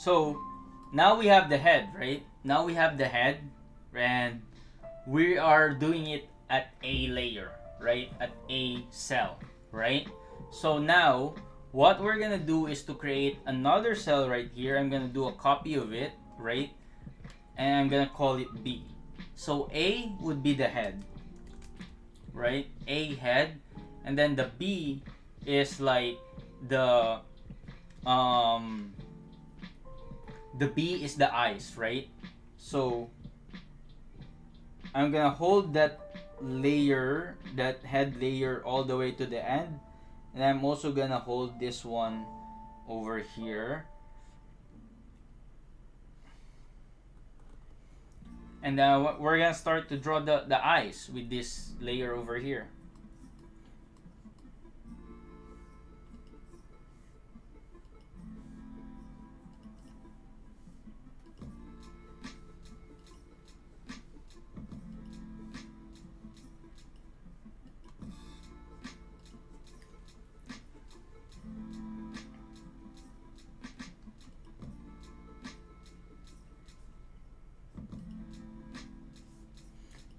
[SPEAKER 1] So now we have the head, right? Now we have the head, and we are doing it at a layer, right? At a cell, right? So now what we're gonna do is to create another cell right here. I'm gonna do a copy of it, right? And I'm gonna call it B. So A would be the head, right? A head, and then the B is like the um the B is the eyes, right? So I'm gonna hold that layer, that head layer, all the way to the end, and I'm also gonna hold this one over here, and we're gonna start to draw the eyes with this layer over here.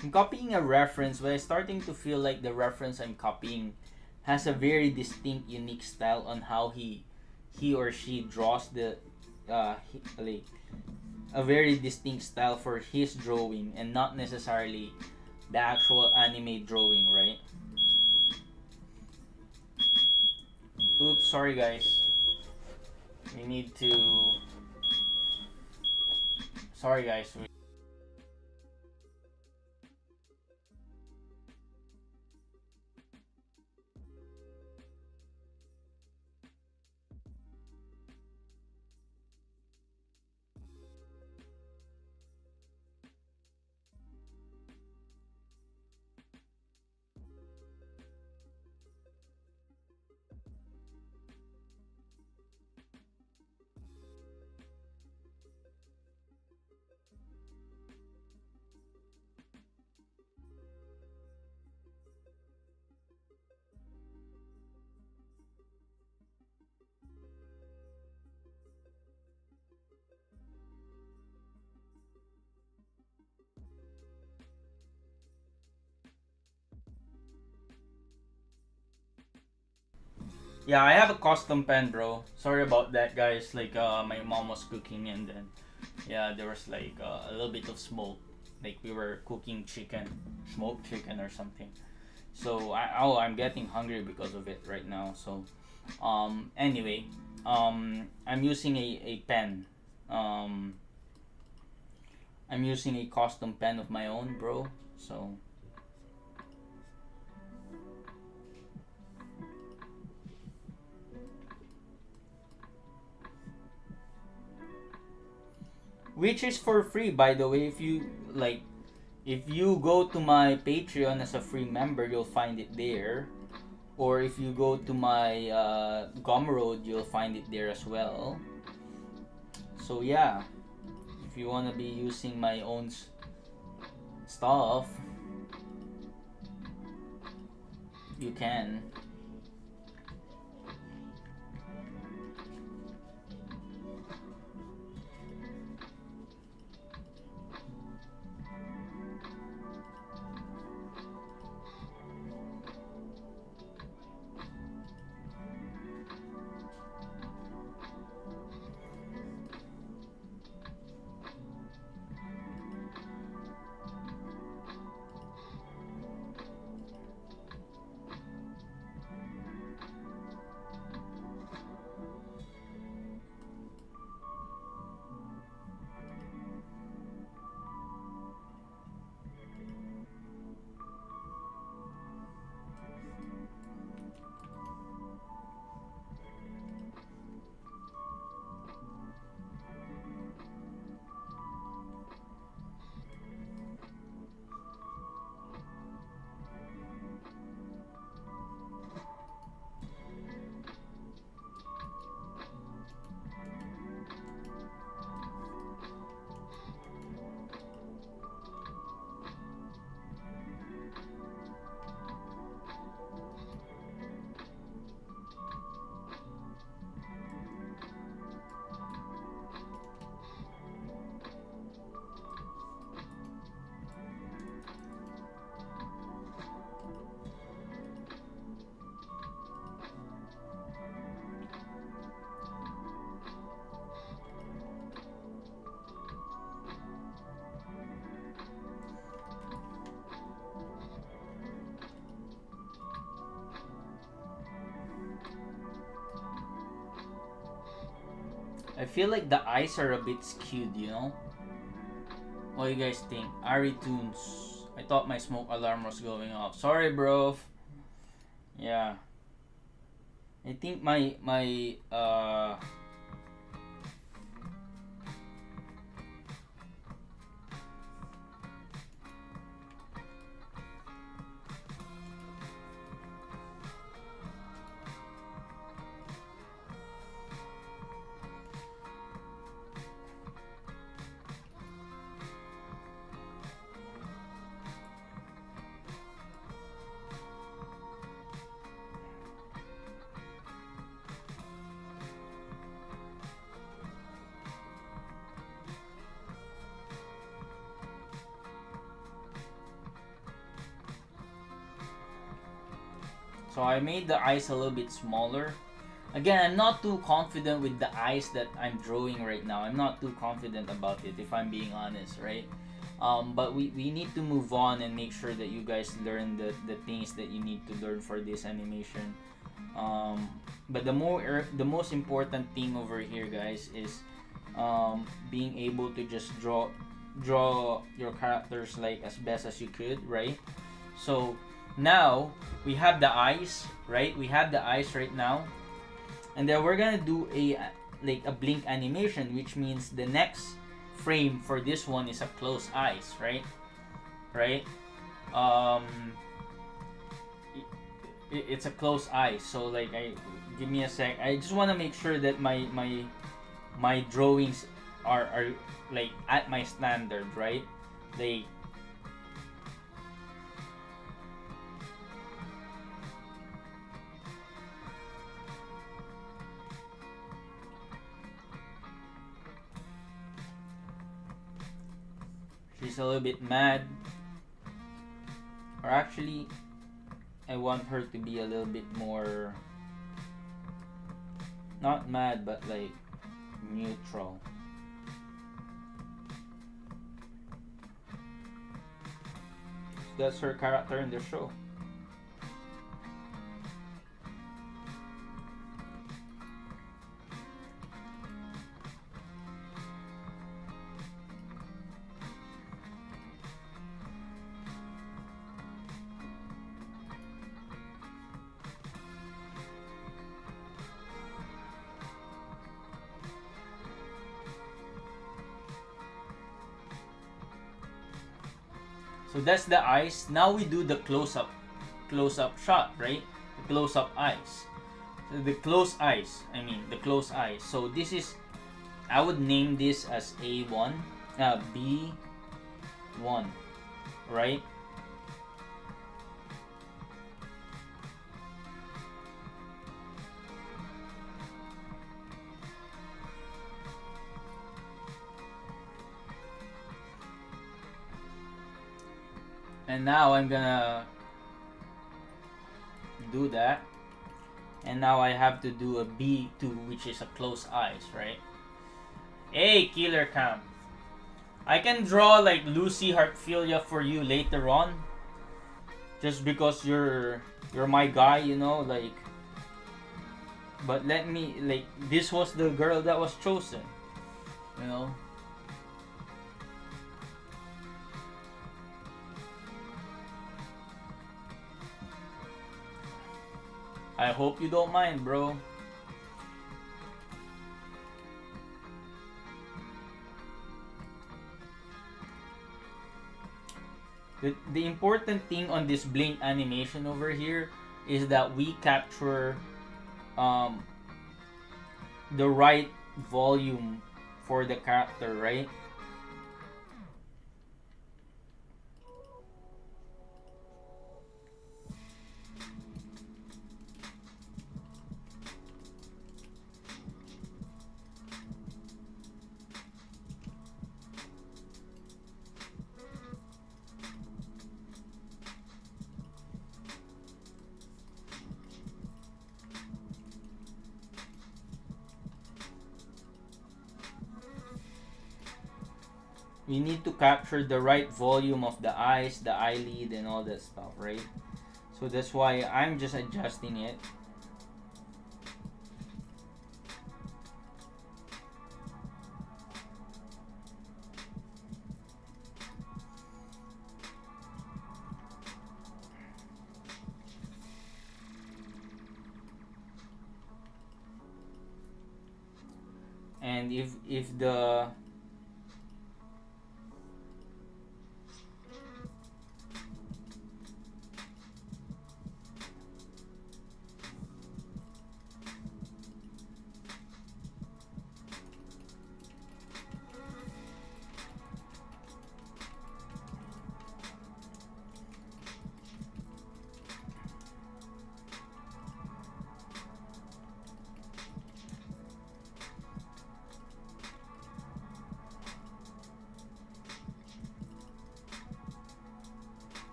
[SPEAKER 1] I'm copying a reference, but I'm starting to feel like the reference I'm copying has a very distinct, unique style on how he or she draws the like a very distinct style for his drawing, and not necessarily the actual anime drawing, right? Oops, sorry guys. We need to. Sorry guys. Yeah, I have a custom pen, bro. Sorry about that, guys. Like, my mom was cooking, and then, yeah, there was like a little bit of smoke. Like we were cooking chicken, smoked chicken or something. So I'm getting hungry because of it right now. So, anyway, I'm using a pen. Um, I'm using a custom pen of my own, bro. So, which is for free, by the way. If you like, if you go to my Patreon as a free member, you'll find it there. Or if you go to my Gumroad, you'll find it there as well. So yeah, if you wanna be using my own stuff, you can. I feel like the eyes are a bit skewed, you know? What do you guys think? Ari Tunes. I thought my smoke alarm was going off. Sorry, bro. Yeah. I think my so I made the eyes a little bit smaller. Again, I'm not too confident with the eyes that I'm drawing right now. I'm not too confident about it, if I'm being honest, right? But we need to move on and make sure that you guys learn the things that you need to learn for this animation. But the most important thing over here, guys, is being able to just draw your characters like as best as you could, right? So now we have the eyes, right? We have the eyes right now, and then we're gonna do a blink animation, which means the next frame for this one is a closed eyes, right? Right? Um, it's a closed eyes. So like, give me a sec. I just want to make sure that my drawings are like at my standard, right? They she's a little bit mad, or actually I want her to be a little bit more not mad but like neutral. That's her character in the show. So that's the eyes. Now we do the close-up shot, right? The close-up eyes. So the close eyes. I mean the close eyes. So this is, I would name this as A1, B1, right? And now I'm gonna do that. And now I have to do a B2, which is a closed eyes, right? Hey, Killer Cam. I can draw like Lucy Heartfilia for you later on. Just because you're my guy, you know, like. But let me, like, this was the girl that was chosen, you know. I hope you don't mind, bro. The important thing on this blink animation over here is that we capture the right volume for the character, right? We need to capture the right volume of the eyes, the eyelid, and all that stuff, right? So that's why I'm just adjusting it. and if the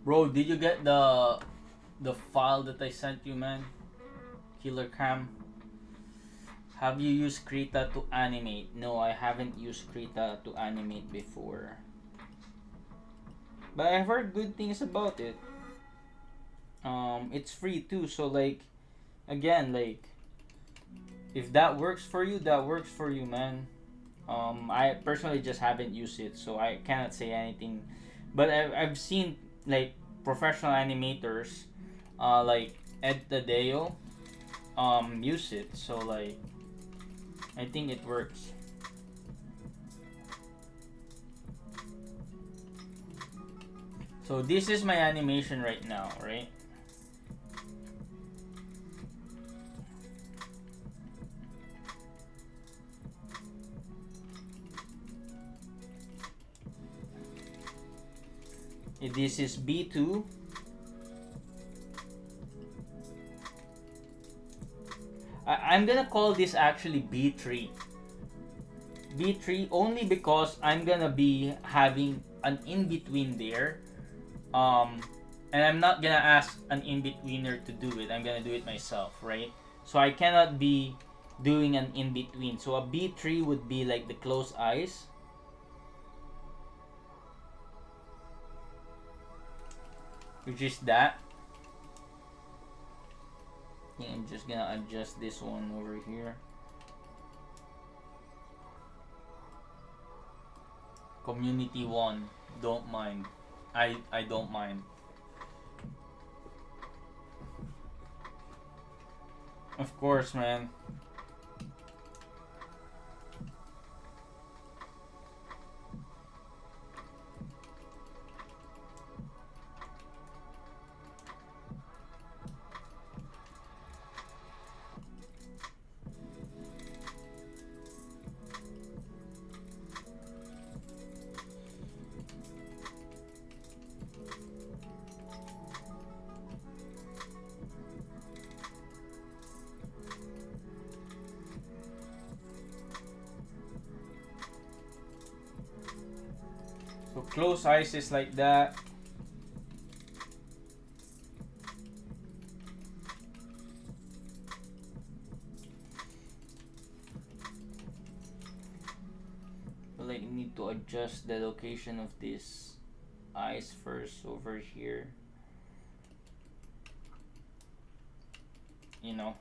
[SPEAKER 1] bro, did you get the file that I sent you, man? Killer Cam. Have you used Krita to animate? No, I haven't used Krita to animate before. But I've heard good things about it. It's free too, so like, again, like, if that works for you, that works for you, man. I personally just haven't used it, so I cannot say anything. But I've seen like professional animators, like Ed Tadeo, use it. So like, I think it works. So this is my animation right now, right? This is B2. I'm gonna call this actually B3. B3 only because I'm gonna be having an in-between there. And I'm not gonna ask an in-betweener to do it. I'm gonna do it myself, right? So I cannot be doing an in-between. So a B3 would be like the closed eyes. Which is that. I think I'm just gonna adjust this one over here. Community 1, don't mind. I don't mind. Of course, man. So close eyes is like that. But like, you need to adjust the location of this eyes first over here. You know.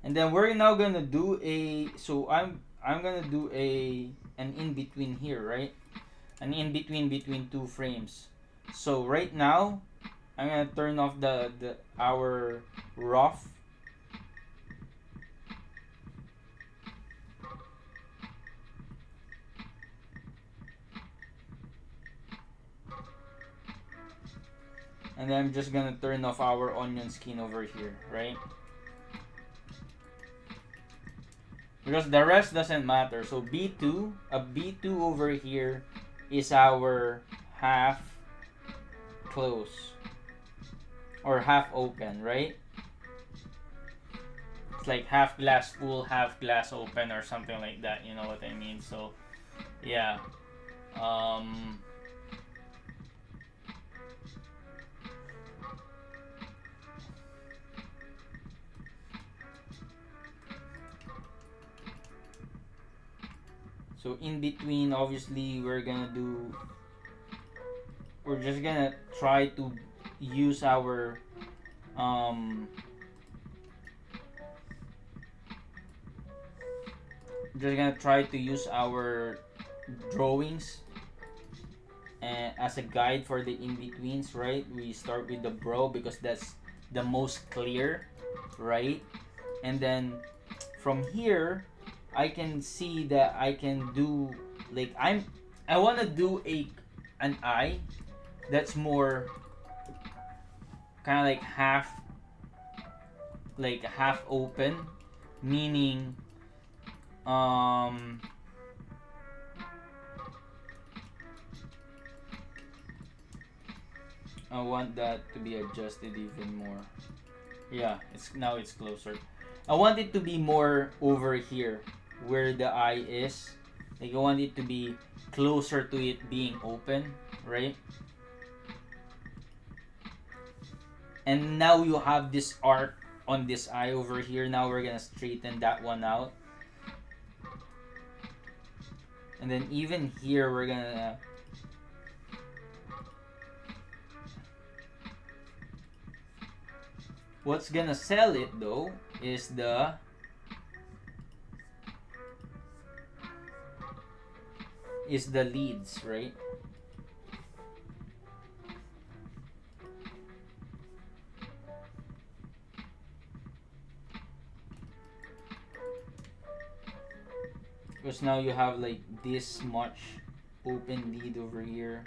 [SPEAKER 1] And then we're now gonna do a, so I'm gonna do an in between here, right? An in between between two frames. So right now I'm gonna turn off the our rough. And then I'm just gonna turn off our onion skin over here, right? Because the rest doesn't matter. So B2, a B2 over here is our half close or half open, right? It's like half glass full, half glass open or something like that, you know what I mean? So yeah. So in between, obviously we're just gonna try to use our just gonna try to use our drawings and as a guide for the in-betweens, right? We start with the brow because that's the most clear, right? And then from here I can see that I can do like I want to do an eye that's more kind of like half open, meaning um I want that to be adjusted even more. Yeah, it's closer. I want it to be more over here where the eye is. Like I want it to be closer to it being open, right? And now you have this arc on this eye over here. Now we're gonna straighten that one out. And then even here we're gonna what's gonna sell it though is the leads, right? Because now you have like this much open lead over here.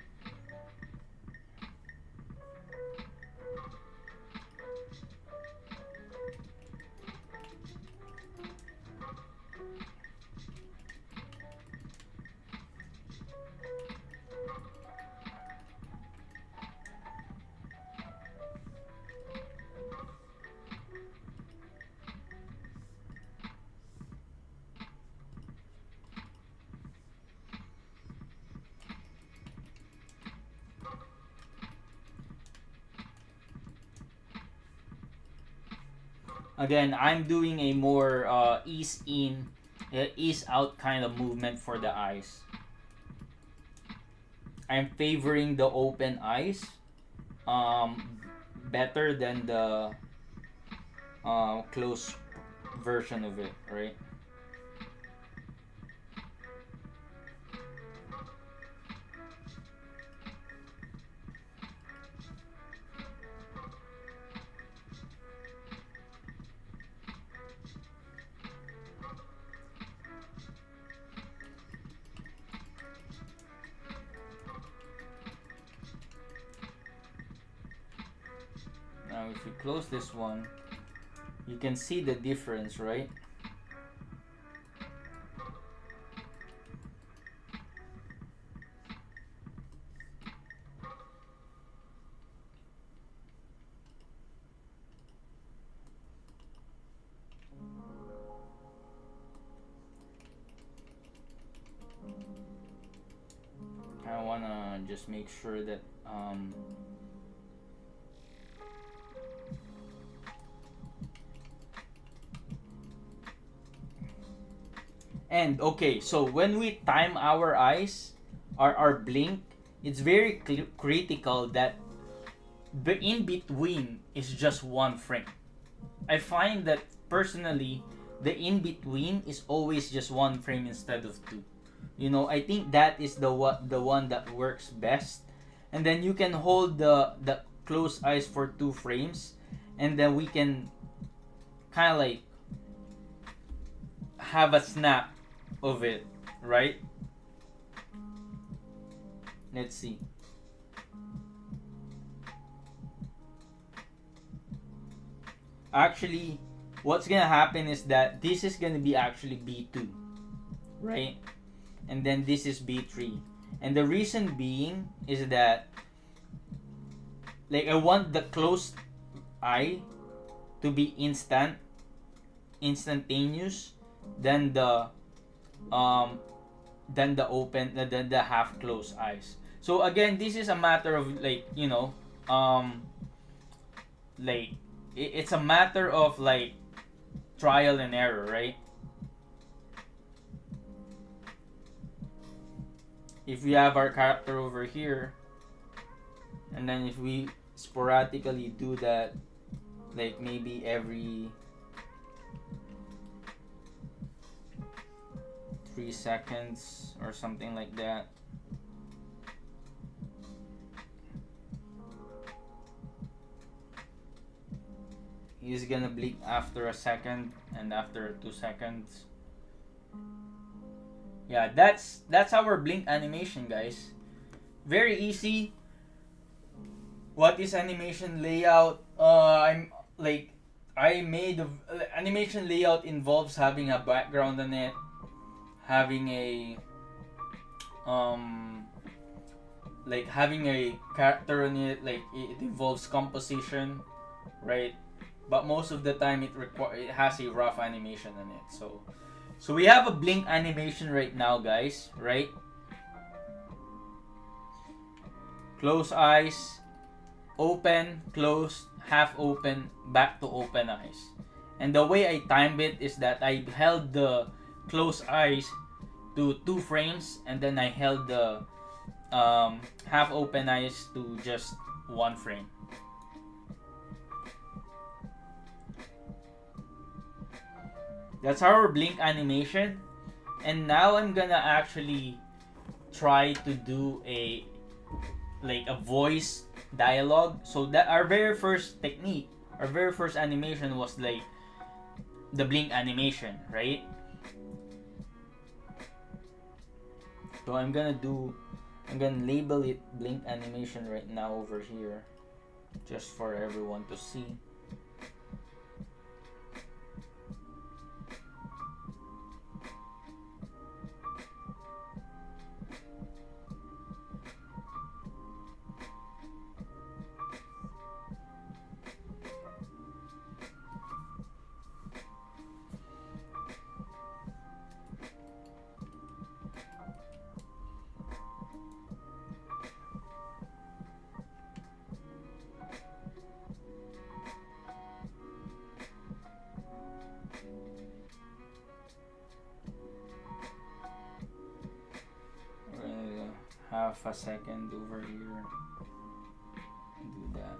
[SPEAKER 1] Again, I'm doing a more ease in, ease out kind of movement for the eyes. I'm favoring the open eyes better than the closed version of it, right? Now if you close this one, you can see the difference, right? I wanna just make sure that and okay, so when we time our eyes, our blink, it's very critical that the in between is just one frame. I find that personally, the in between is always just one frame instead of two. You know, I think that is the one that works best. And then you can hold the closed eyes for 2 frames, and then we can kind of like have a snap of it, right? Let's see. Actually, what's gonna happen is that this is gonna be actually B2, right? And then this is B3. And the reason being is that like I want the closed eye to be instantaneous than the open the half closed eyes. So again, this is a matter of like, you know, like it's a matter of like trial and error, right? If we have our character over here, and then if we sporadically do that, like maybe every 3 seconds or something like that. He's gonna blink after a second and after 2 seconds. Yeah, that's our blink animation, guys. Very easy. What is animation layout? I'm like I made animation layout involves having a background on it, having a um like having a character on it. Like it involves composition, right? But most of the time it has a rough animation on it. So we have a blink animation right now, guys, right? Close eyes, open, close, half open, back to open eyes. And the way I timed it is that I held the closed eyes to 2 frames, and then I held the half open eyes to just 1 frame. That's our blink animation. And now I'm gonna actually try to do a voice dialogue. So that our very first technique, our very first animation was like the blink animation, right? So I'm gonna label it blink animation right now over here, just for everyone to see. Half a second over here. Do that.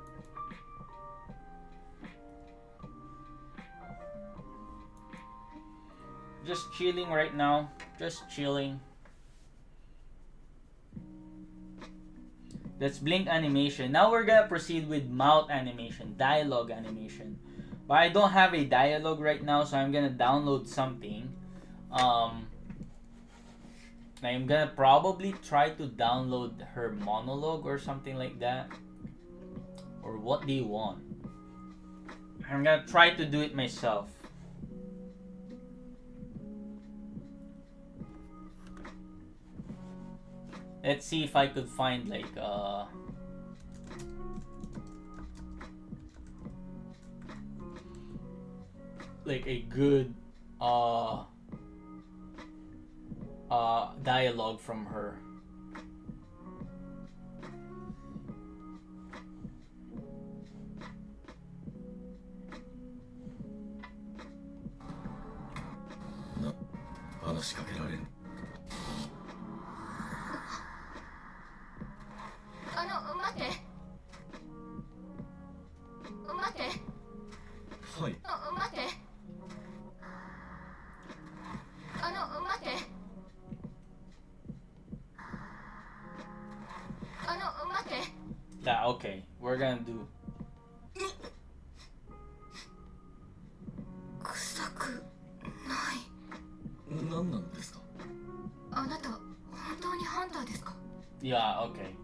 [SPEAKER 1] Just chilling right now. Just chilling. That's blink animation. Now we're gonna proceed with mouth animation, dialogue animation. But I don't have a dialogue right now, so I'm gonna download something. I'm gonna probably try to download her monologue or something like that. Or what do you want? I'm gonna try to do it myself. Let's see if I could find like a good dialogue from her. No, 話しかけられる。待て。待て。はい。待て。待て。待て。Yeah, okay. We're gonna do. 臭くない。何なんですか。あなた本当にハンターですか。Yeah, okay.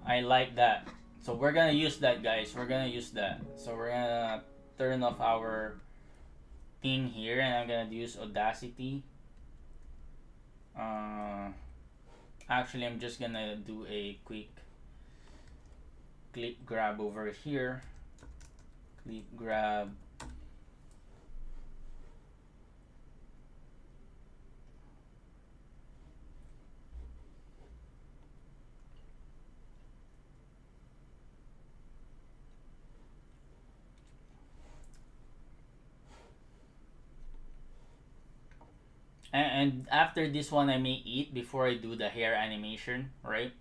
[SPEAKER 1] I like that. So we're gonna use that, guys. We're gonna use that. So we're gonna turn off our thing here, and I'm gonna use Audacity. Actually, I'm just gonna do a quick clip grab over here. Clip grab. And after this one, I may eat before I do the hair animation, right?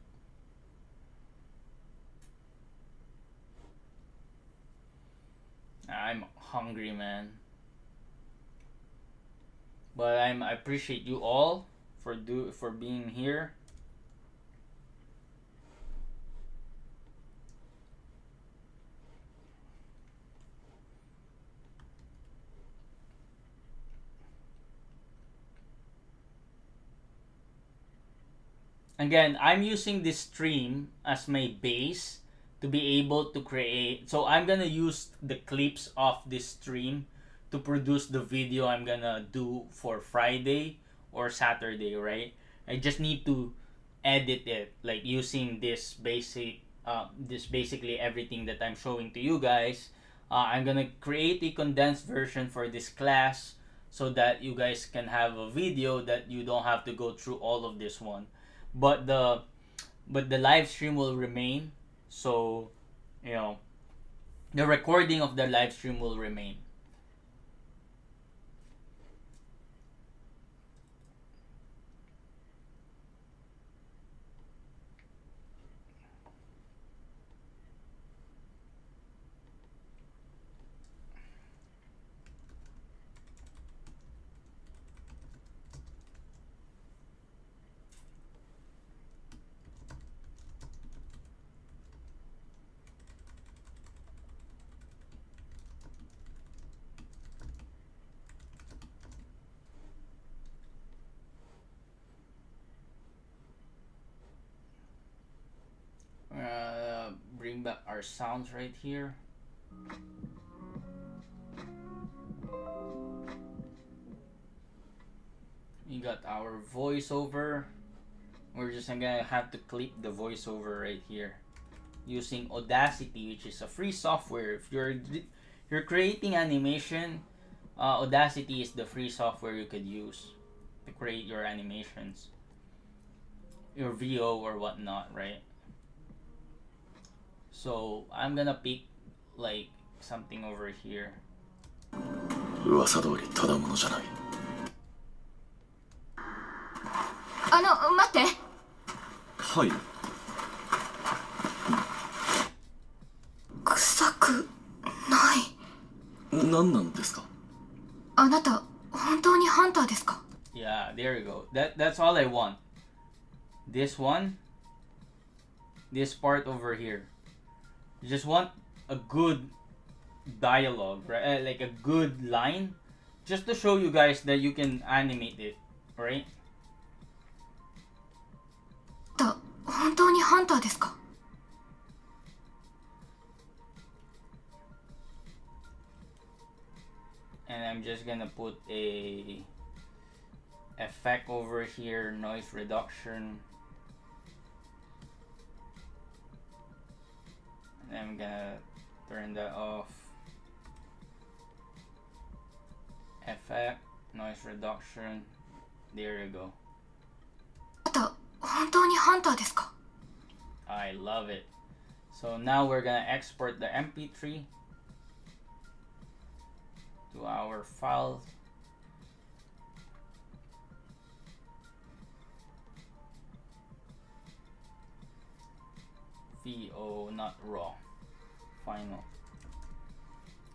[SPEAKER 1] I'm hungry, man. But I appreciate you all for being here. Again, I'm using this stream as my base to be able to create. So I'm gonna use the clips of this stream to produce the video I'm gonna do for Friday or Saturday, right? I just need to edit it like using this basically everything that I'm showing to you guys. I'm gonna create a condensed version for this class so that you guys can have a video that you don't have to go through all of this one, but the live stream will remain. So you know, the recording of the live stream will remain. Bring back our sounds right here. We got our voiceover. We're just gonna have to clip the voiceover right here using Audacity, which is a free software. If you're creating animation, Audacity is the free software you could use to create your animations, your VO or whatnot, right? So I'm gonna pick like something over here.
[SPEAKER 2] 噂通りただものじゃない。
[SPEAKER 3] 待って。
[SPEAKER 2] はい。
[SPEAKER 3] 臭くない。
[SPEAKER 2] 何なんですか？
[SPEAKER 3] あなた本当にハンターですか？
[SPEAKER 1] Yeah, there you go. That's all I want. This one, this part over here. You just want a good dialogue, right? Like a good line, just to show you guys that you can animate it, right?
[SPEAKER 3] 本当にハンターですか？
[SPEAKER 1] And I'm just gonna put a effect over here, noise reduction. And I'm gonna turn that off. Effect, noise reduction. There you go.
[SPEAKER 3] あなた本当にハンターですか？
[SPEAKER 1] I love it. So now we're gonna export the MP3 to our file. VO, not raw. Final.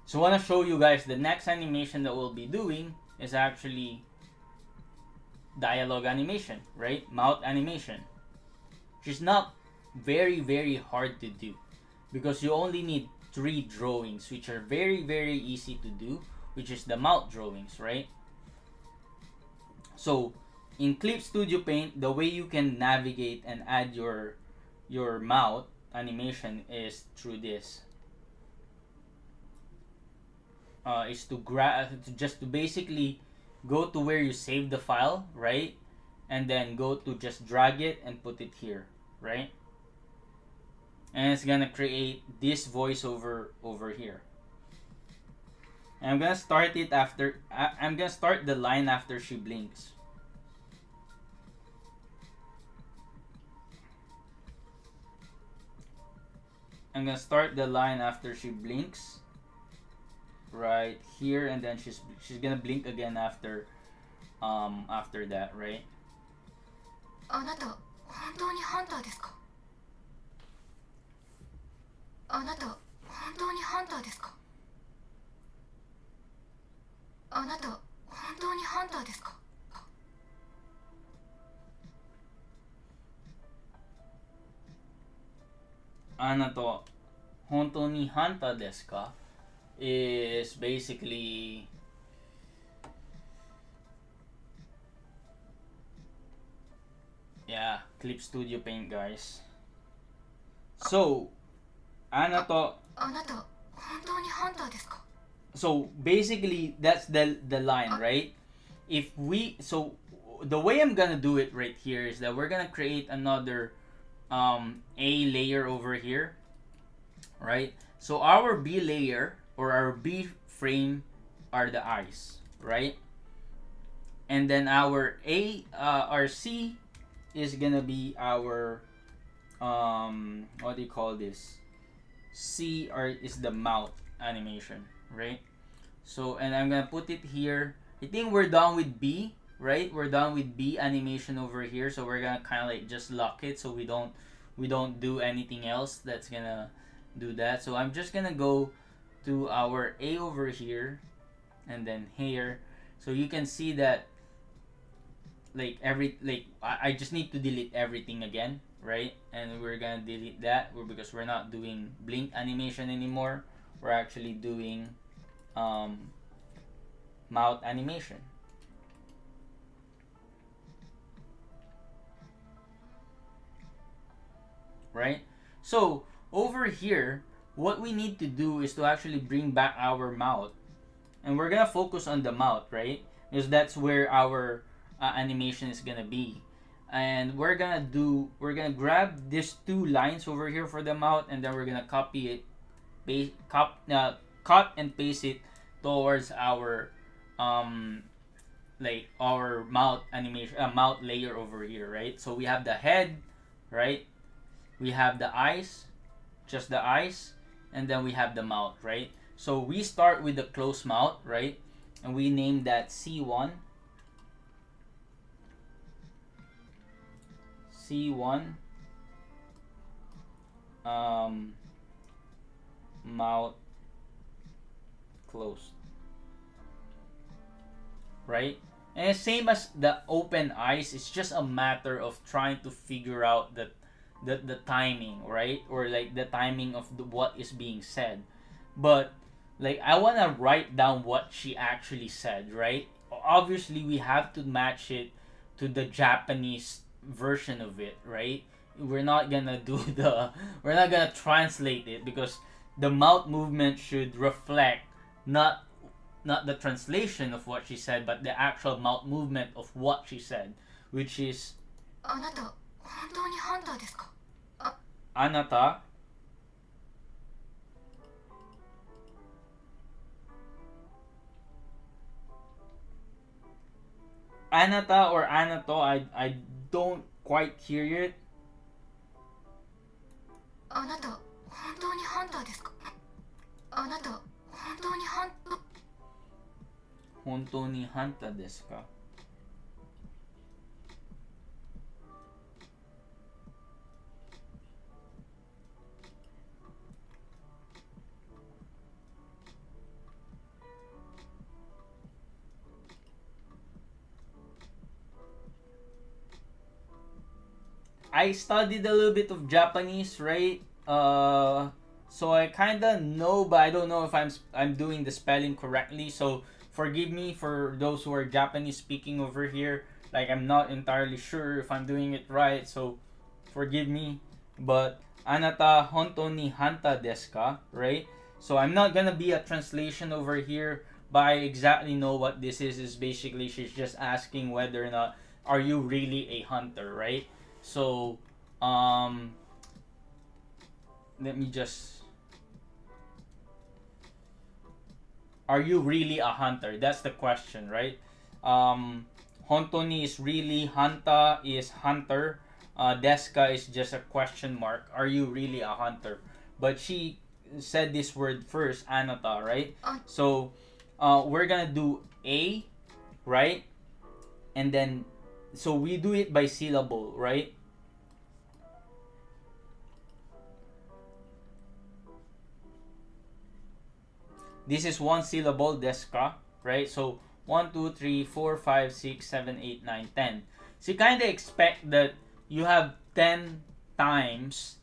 [SPEAKER 1] So I want to show you guys the next animation that we'll be doing is actually dialogue animation, right? Mouth animation. Which is not very hard to do because you only need 3 drawings, which are very easy to do, which is the mouth drawings, right? So in Clip Studio Paint, the way you can navigate and add your mouth animation is through this. Is to just to basically go to where you save the file, right? And then go to just drag it and put it here, right? And it's gonna create this voiceover over here. And I'm gonna start it after. I'm gonna start the line after she blinks. I'm gonna start the line after she blinks. Right here, and then she's gonna blink again after that, right?
[SPEAKER 3] あなた本当にハンターですか？あなた本当にハンターですか？あなた本当にハンターですか？
[SPEAKER 1] Anato honto ni hanta desu ka is basically yeah, Clip Studio Paint, guys. So, anato
[SPEAKER 3] あなた本当にハンターですか？
[SPEAKER 1] so basically that's the line, right? If we so the way I'm gonna do it right here is that we're gonna create another A layer over here, right? So our B layer or our B frame are the eyes, right? And then our our C is gonna be our what do you call this? C is the mouth animation, right? So and I'm gonna put it here. I think we're done with B, right? We're done with B animation over here, so we're gonna kind of like just lock it so we don't do anything else that's gonna do that. So I'm just gonna go to our A over here and then here, so you can see that like I just need to delete everything again, right? And we're gonna delete that because we're not doing blink animation anymore. We're actually doing mouth animation. Right? So over here, what we need to do is to actually bring back our mouth. And we're gonna focus on the mouth, right? Because that's where our animation is gonna be. And we're gonna grab these two lines over here for the mouth, and then we're gonna copy it, cut and paste it towards our like our mouth animation, mouth layer over here, right? So we have the head, right? We have the eyes, just the eyes, and then we have the mouth, right? So we start with the closed mouth, right? And we name that C1. C1 mouth closed, right? And same as the open eyes, it's just a matter of trying to figure out the timing, right? Or like the timing of what is being said. But like I want to write down what she actually said, right? Obviously we have to match it to the Japanese version of it, right? We're not gonna do the we're not gonna translate it because the mouth movement should reflect not the translation of what she said, but the actual mouth movement of what she said, which is
[SPEAKER 3] あなた本当にハンターですか？
[SPEAKER 1] anata anata or anato. I don't quite hear it.
[SPEAKER 3] あなた本当にハンターですか？あなた本当にハンター
[SPEAKER 1] Honto ni hanta desu ka? I studied a little bit of Japanese, right? So I kind of know, but I don't know if I'm doing the spelling correctly. So forgive me for those who are Japanese speaking over here. Like I'm not entirely sure if I'm doing it right, so forgive me. But anata honto ni hanta desu ka, right? So I'm not gonna be a translation over here, but I exactly know what this is. Is basically she's just asking whether or not are you really a hunter, right? So let me just are you really a hunter? That's the question, right? Hontoni is really, hanta is hunter. Deska is just a question mark. Are you really a hunter? But she said this word first, anata, right? So we're gonna do a, right? And then so we do it by syllable, right? This is one syllable, deska, right? So 1, 2, 3, 4, 5, 6, 7, 8, 9, 10. So you kind of expect that you have 10 times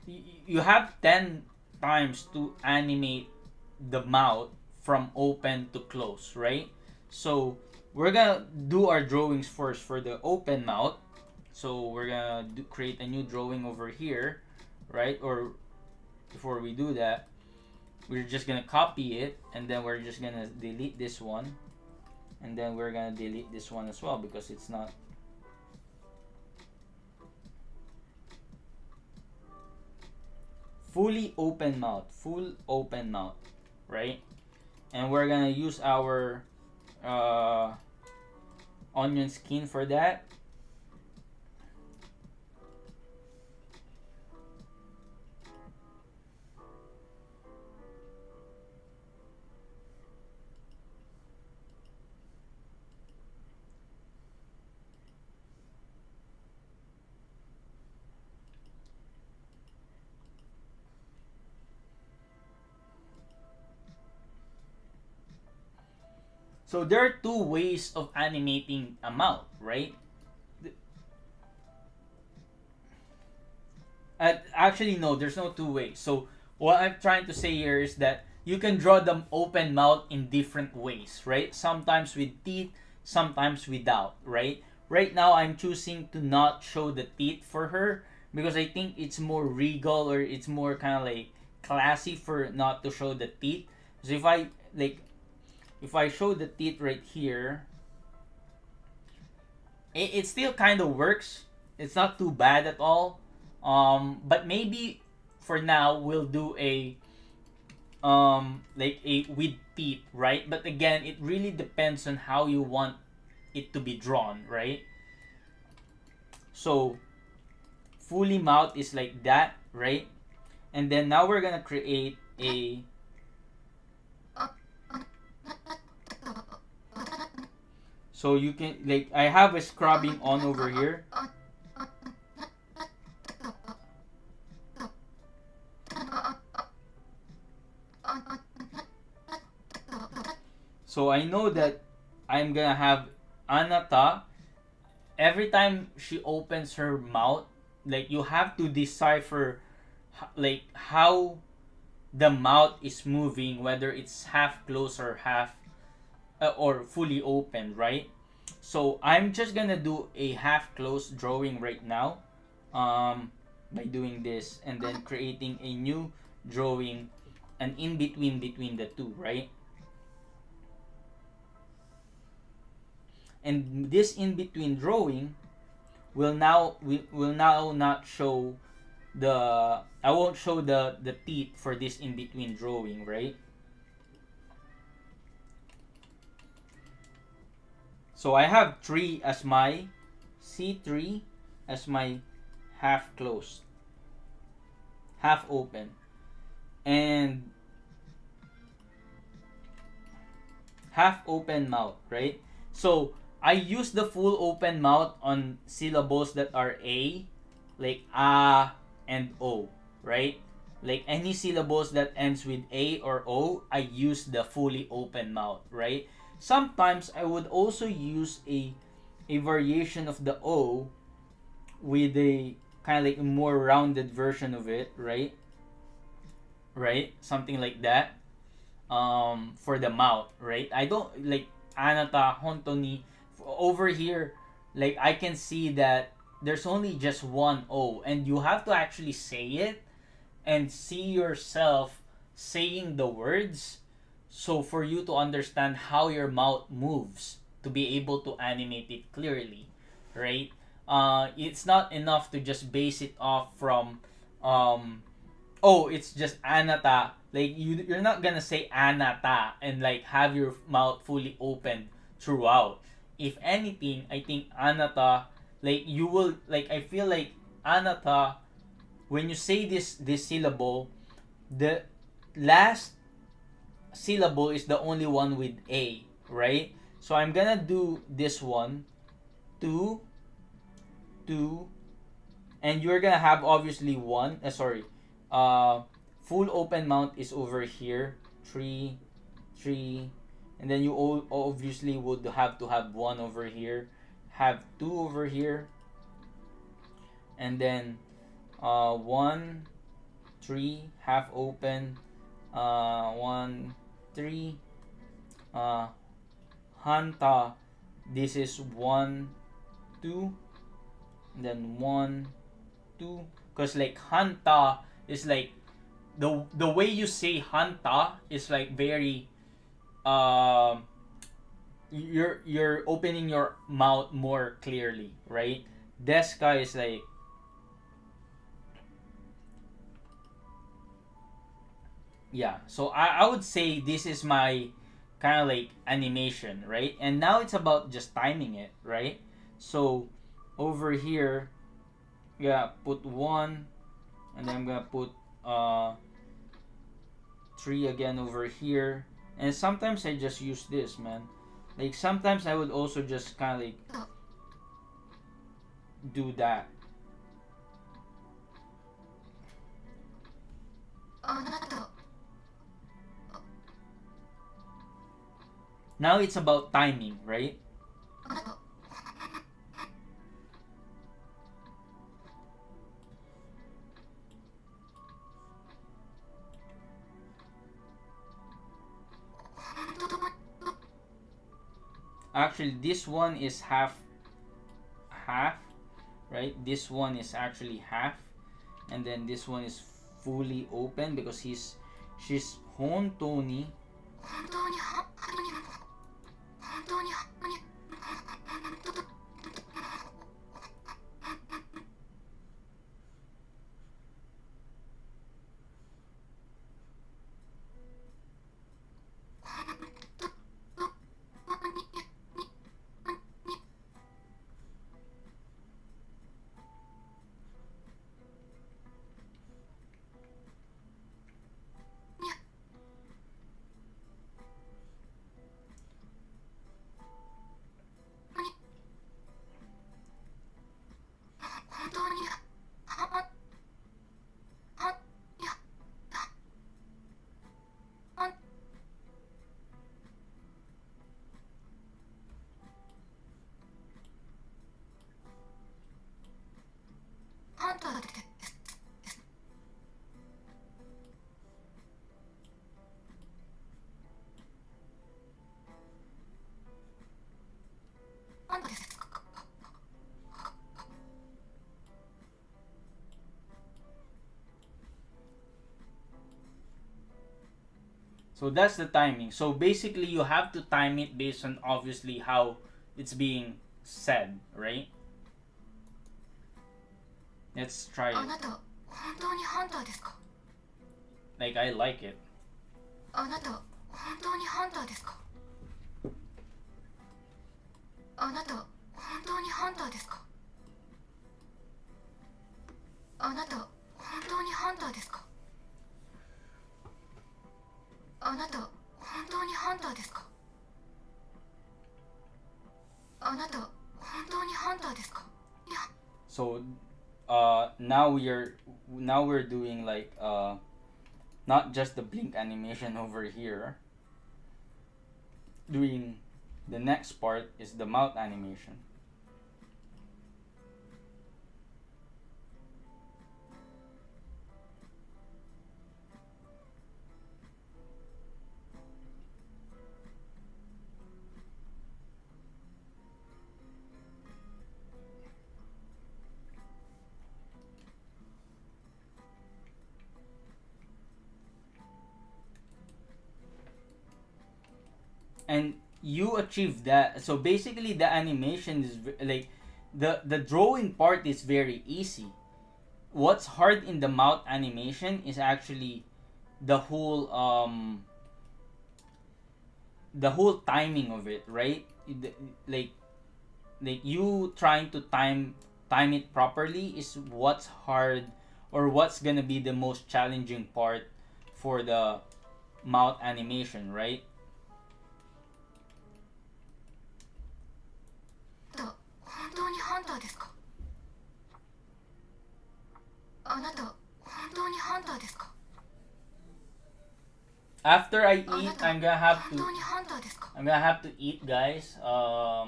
[SPEAKER 1] you have 10 times to animate the mouth from open to close, right? So we're gonna do our drawings first for the open mouth. So we're gonna create a new drawing over here, right? Or before we do that, we're just gonna copy it, and then we're just gonna delete this one, and then we're gonna delete this one as well because it's not. Fully open mouth, full open mouth, right? And we're gonna use our onion skin for that. So there are two ways of animating a mouth, right? Actually, no, there's no two ways. So what I'm trying to say here is that you can draw the open mouth in different ways, right? Sometimes with teeth, sometimes without, right? Right now, I'm choosing to not show the teeth for her because I think it's more regal, or it's more kind of like classy for not to show the teeth. So if I show the teeth right here, it still kind of works. It's not too bad at all. But maybe for now we'll do a like a with teeth, right? But again, it really depends on how you want it to be drawn, right? So fully mouth is like that, right? And then now we're gonna create a. So you can, like, I have a scrubbing on over here. So I know that I'm gonna have Anata. Every time she opens her mouth, like, you have to decipher like how the mouth is moving, whether it's half closed or half or fully open, right? So I'm just gonna do a half closed drawing right now, by doing this and then creating a new drawing, an in between the two, right? And this in between drawing will now not show the, I won't show the teeth for this in between drawing, right? So I have 3 as my C3 as my half closed, half open, and half open mouth, right? So I use the full open mouth on syllables that are A, like A and O, right? Like any syllables that ends with A or O, I use the fully open mouth, right? Sometimes I would also use a variation of the O with a kind of like a more rounded version of it, right? Right? Something like that. For the mouth, right? I don't like anata hontoni over here. Like, I can see that there's only just one O, and you have to actually say it and see yourself saying the words, so for you to understand how your mouth moves to be able to animate it clearly, right? It's not enough to just base it off from oh, it's just anata. Like, you're not gonna say anata and like have your mouth fully open throughout. If anything, I think anata, like, you will, like, I feel like anata, when you say this syllable, the last syllable is the only one with a, right? So I'm gonna do this one, two, two, and you're gonna have obviously one. Sorry, full open mouth is over here. Three, three, and then you obviously would have to have one over here, have two over here, and then one, 3, half open, 1, 3, hanta, this is 1, 2, and then 1, 2, because like hanta is like the way you say hanta is like very um you're opening your mouth more clearly, right? Deska is like, yeah. So I would say this is my kind of like animation, right? And now it's about just timing it, right? So over here, yeah, put 1, and then I'm gonna put uh 3 again over here. And sometimes I just use this, man. Like sometimes I would also just kind of like do that.
[SPEAKER 3] あなた
[SPEAKER 1] Now it's about timing, right?
[SPEAKER 3] あなた
[SPEAKER 1] Actually, this one is half, right? This one is actually half, and then this one is fully open because she's hontoni.
[SPEAKER 3] 本当に本当に本当に本当に 本当にははやはハンターで ハンターです
[SPEAKER 1] So that's the timing. So basically, you have to time it based on obviously how it's being said, right? Let's try
[SPEAKER 3] あ
[SPEAKER 1] it.
[SPEAKER 3] なた本当にハンターですか
[SPEAKER 1] Like I like it.
[SPEAKER 3] あなた本当にハンターですかあなた本当にハンターですかあなた本当にハンターですかあなた本当にハンターですかあなた本当にハンターですかいや
[SPEAKER 1] So now we're doing like not just the blink animation over here. Doing the next part is the mouth animation. And you achieve that. So basically the animation is like the drawing part is very easy. What's hard in the mouth animation is actually the whole timing of it, right? Like you trying to time it properly is what's hard, or what's gonna be the most challenging part for the mouth animation, right?
[SPEAKER 3] あなた本当にハンターですかあなた本当にハンターですか
[SPEAKER 1] After I
[SPEAKER 3] あな
[SPEAKER 1] eat,
[SPEAKER 3] た
[SPEAKER 1] I'm gonna have
[SPEAKER 3] 本
[SPEAKER 1] to
[SPEAKER 3] 当にハンターですか
[SPEAKER 1] I'm gonna have to eat, guys.
[SPEAKER 3] あ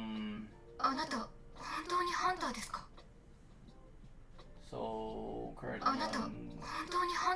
[SPEAKER 3] なた本当にハンターですか
[SPEAKER 1] So currently
[SPEAKER 3] あなた本当にハン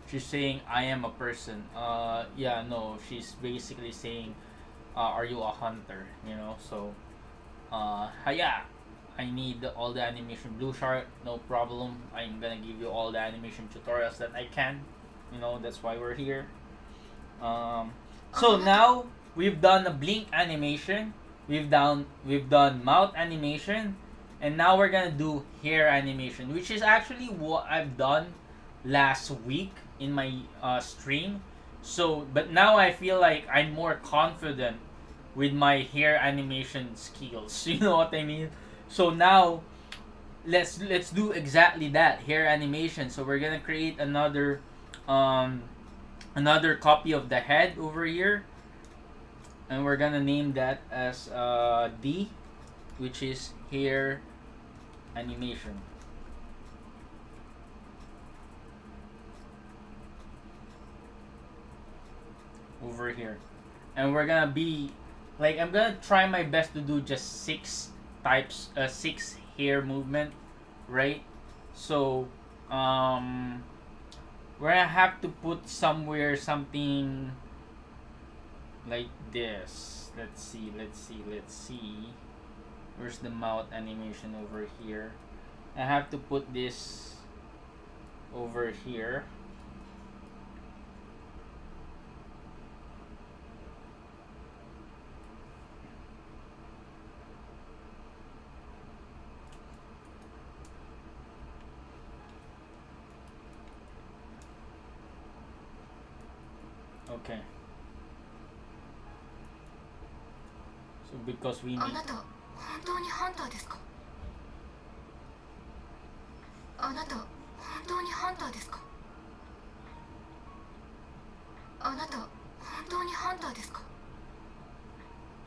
[SPEAKER 1] She's saying I am a person. Yeah, no, she's basically saying, are you a hunter? You know, so yeah, I need all the animation blue shark, no problem. I'm gonna give you all the animation tutorials that I can. You know, that's why we're here. So now we've done a blink animation, we've done mouth animation, and now we're gonna do hair animation, which is actually what I've done last week in my stream. So, but now I feel like I'm more confident with my hair animation skills. You know what I mean? So now let's do exactly that, hair animation. So we're gonna create um another copy of the head over here, and we're gonna name that as D, which is hair animation. Over here, and we're gonna be like, I'm gonna try my best to do just six hair movement, right? So we're gonna have to put somewhere something like this. Let's see. Where's the mouth animation over here? I have to put this over here. Okay. So because we
[SPEAKER 3] あ
[SPEAKER 1] need
[SPEAKER 3] なた本当にハンターですか？あなた本当にハンターですか？あなた本当にハンターですか？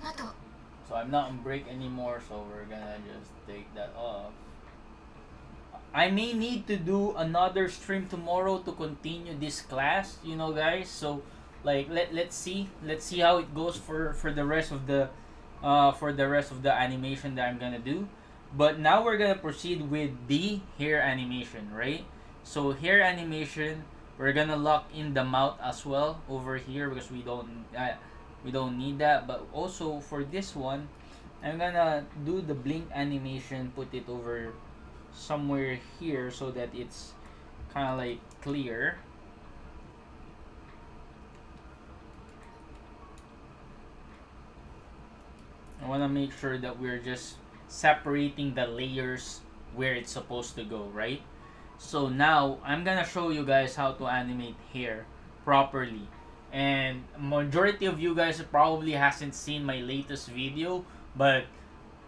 [SPEAKER 3] あなた
[SPEAKER 1] So I'm not on break anymore, so we're gonna just take that off. I may need to do another stream tomorrow to continue this class, you know, guys. So like let's see how it goes for the rest of the animation that I'm gonna do. But now we're gonna proceed with the hair animation, right? So hair animation, we're gonna lock in the mouth as well over here because we don't need that. But also for this one, I'm gonna do the blink animation, put it over somewhere here so that it's kind of like clear. I want to make sure that we're just separating the layers where it's supposed to go, right? So now I'm gonna show you guys how to animate hair properly. And majority of you guys probably hasn't seen my latest video, but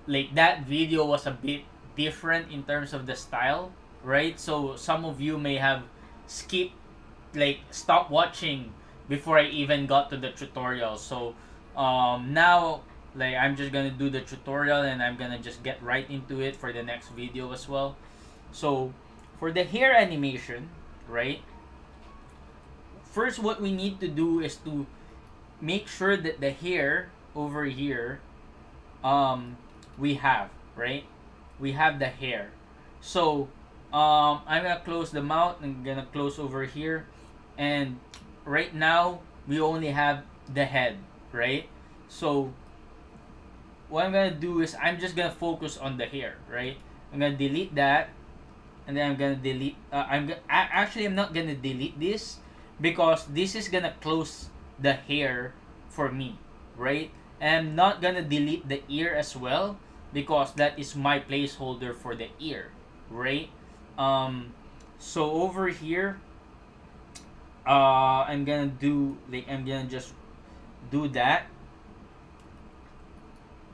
[SPEAKER 1] like that video was a bit different in terms of the style, right? So some of you may have skipped, like stopped watching before I even got to the tutorial. So now like I'm just gonna do the tutorial and I'm gonna just get right into it for the next video as well. So for the hair animation, right? First, what we need to do is to make sure that the hair over here, we have, right? We have the hair. So I'm gonna close the mouth. I'm gonna close over here, and right now we only have the head, right? So what I'm gonna do is I'm just gonna focus on the hair, right? I'm gonna delete that, and then I'm gonna delete. Actually, I'm not gonna delete this because this is gonna close the hair for me, right? And I'm not gonna delete the ear as well because that is my placeholder for the ear, right? So over here, I'm gonna just do that.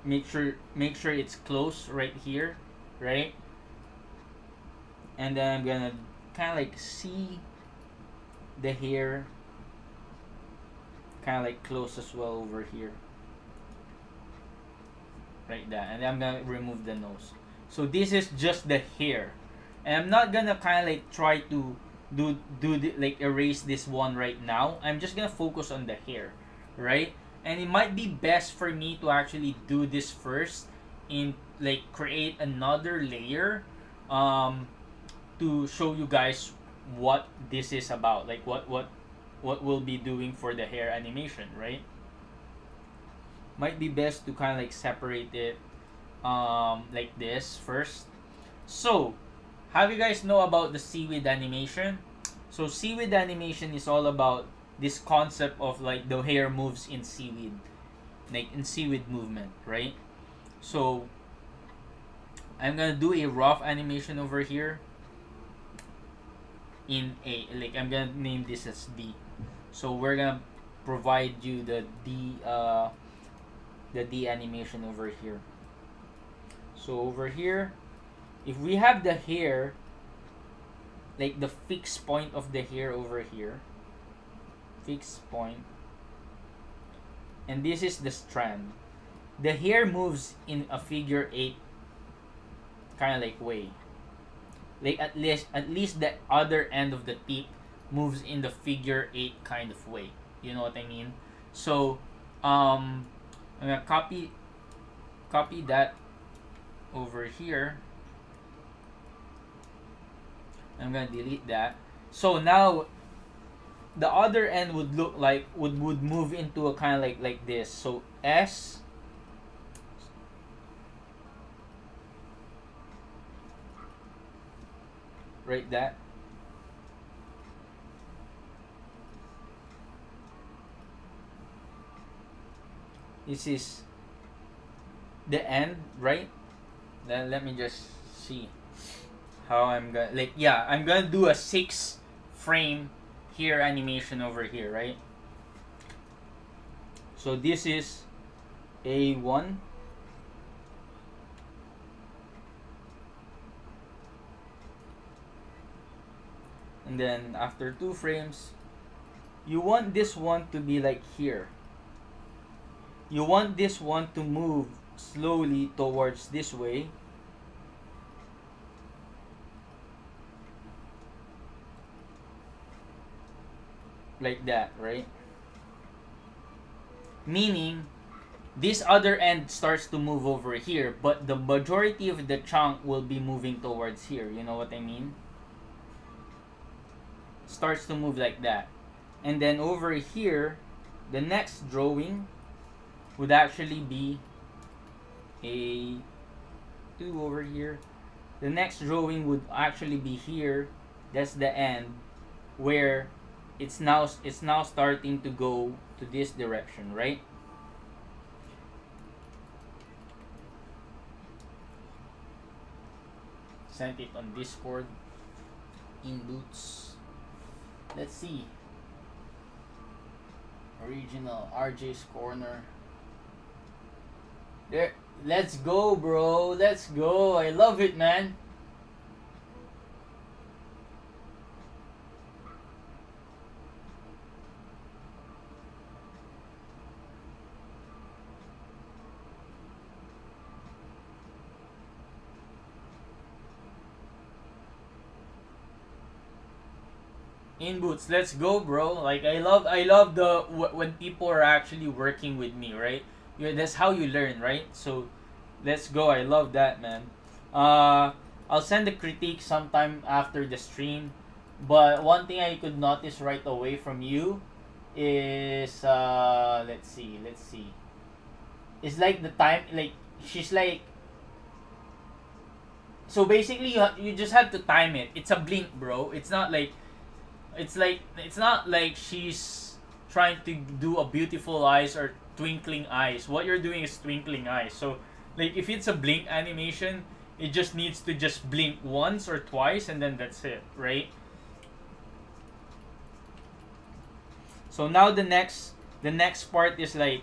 [SPEAKER 1] Make sure it's close right here, right? And then I'm gonna kind of like see the hair kind of like close as well over here, like that. And then I'm gonna remove the nose. So this is just the hair, and I'm not gonna kind of like try to like erase this one right now. I'm just gonna focus on the hair, right? And it might be best for me to actually do this first, in like create another layer, to show you guys what this is about, like what we'll be doing for the hair animation, right? Might be best to kind of like separate it like this first. So, have you guys know about the seaweed animation? So seaweed animation is all about this concept of like the hair moves in seaweed, like in seaweed movement, right? So I'm gonna do a rough animation over here in A, like I'm gonna name this as D. So we're gonna provide you the D animation over here. So over here, if we have the hair, like the fixed point of the hair over here, fixed point, and this is the strand. The hair moves in a figure 8 kind of like way. Like at least the other end of the tip moves in the figure 8 kind of way. You know what I mean? So I'm gonna copy that over here. I'm gonna delete that. So now the other end would look like would move into a kind of like this. So S, right, that. This is the end, right? Then let me just see how I'm gonna, like, yeah, I'm gonna do a 6 frame hair animation over here, right? So this is A1, and then after 2 frames you want this one to be like here. You want this one to move slowly towards this way. Like that, right? Meaning, this other end starts to move over here, but the majority of the chunk will be moving towards here. You know what I mean? Starts to move like that. And then over here, the next drawing would actually be a 2 over here. The next drawing would actually be here. That's the end where it's now starting to go to this direction, right? Sent it on Discord in Boots. Let's see. Original RJ's Corner. There. Let's go, bro. Let's go. I love it, man. In Boots, let's go, bro. Like I love the when people are actually working with me, right? That's how you learn, right? So let's go. I love that, man. I'll send the critique sometime after the stream. But one thing I could notice right away from you is let's see. It's like the time, like she's like, so basically you just have to time it. It's a blink, bro. It's not like she's trying to do a beautiful eyes or twinkling eyes. What you're doing is twinkling eyes. So like if it's a blink animation, it just needs to just blink once or twice and then that's it, right? So now the next part is like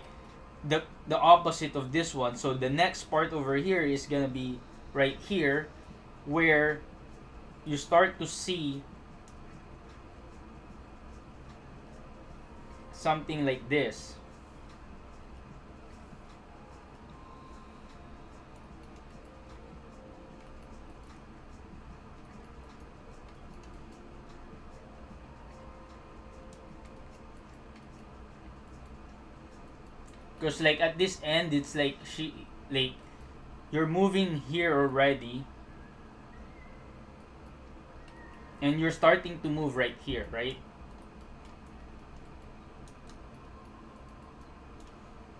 [SPEAKER 1] the opposite of this one. So the next part over here is gonna be right here where you start to see something like this. Because like at this end, it's like you're moving here already. and you're starting to move right here, right?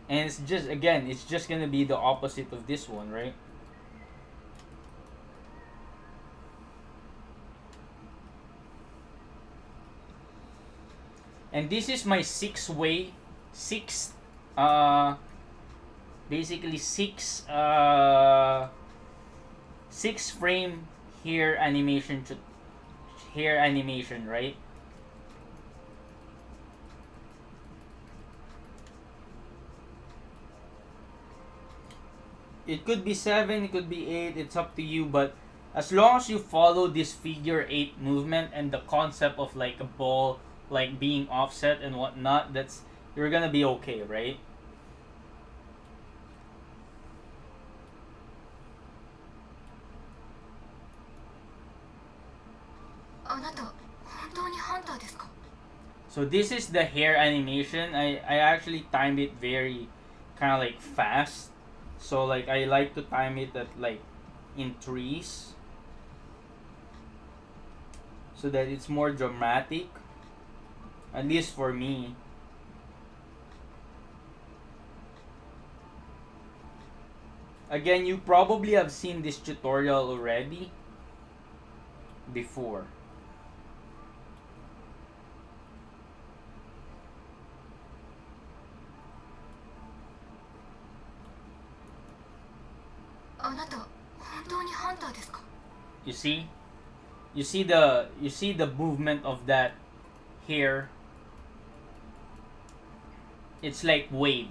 [SPEAKER 1] And it's just, again, it's just gonna be the opposite of this one, right? And this is my six uh basically six frame hair animation right? It could be 7, it could be 8, it's up to you, but as long as you follow this figure 8 movement and the concept of like a ball like being offset and whatnot, that's, you're gonna be okay, right?
[SPEAKER 3] あなた本当にハンターですか？
[SPEAKER 1] So this is the hair animation. I actually timed it very kind of like fast. So like I like to time it at like in threes, so that it's more dramatic, at least for me. Again, you probably have seen this tutorial already before.
[SPEAKER 3] あなた本当にハンターですか？
[SPEAKER 1] You see? You see the movement of that hair. It's like wave.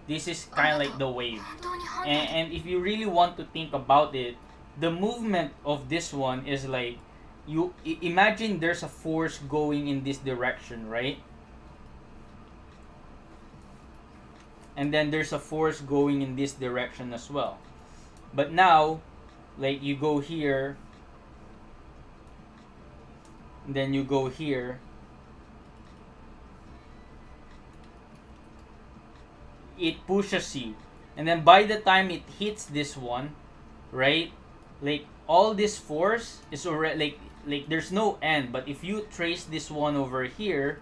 [SPEAKER 1] This is kind of like the wave.
[SPEAKER 3] 本当にハンターですか？
[SPEAKER 1] And if you really want to think about it, the movement of this one is like, you imagine there's a force going in this direction, right? And then there's a force going in this direction as well. But now, like you go here, then you go here, it pushes you, and then by the time it hits this one, right, like all this force is already like there's no end. But if you trace this one over here,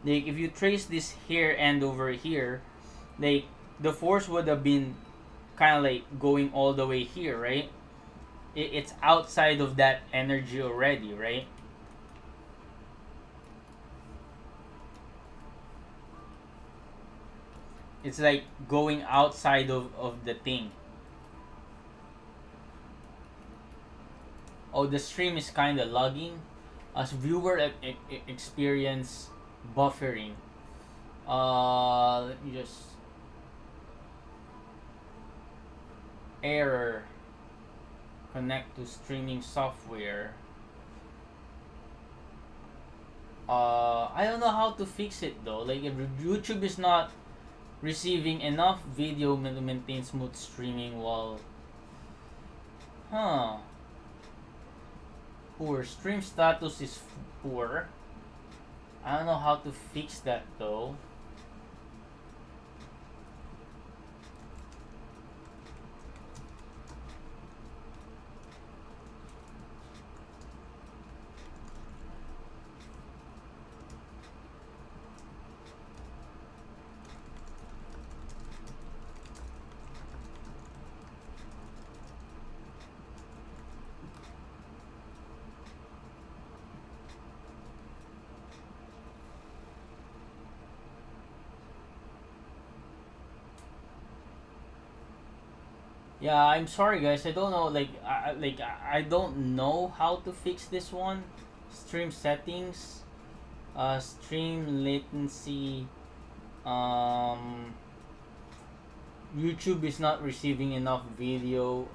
[SPEAKER 1] like if you trace this hair end over here, like the force would have been kind of like going all the way here, right? It's outside of that energy already, right? It's like going outside of the thing. Oh, the stream is kind of lagging as viewer experience buffering. Let me just, error, connect to streaming software. I don't know how to fix it though. Like if YouTube is not receiving enough video to maintain smooth streaming while, poor stream status is poor. I don't know how to fix that though. Yeah, I'm sorry guys. I don't know. I don't know how to fix this one. Stream settings, stream latency. YouTube is not receiving enough video.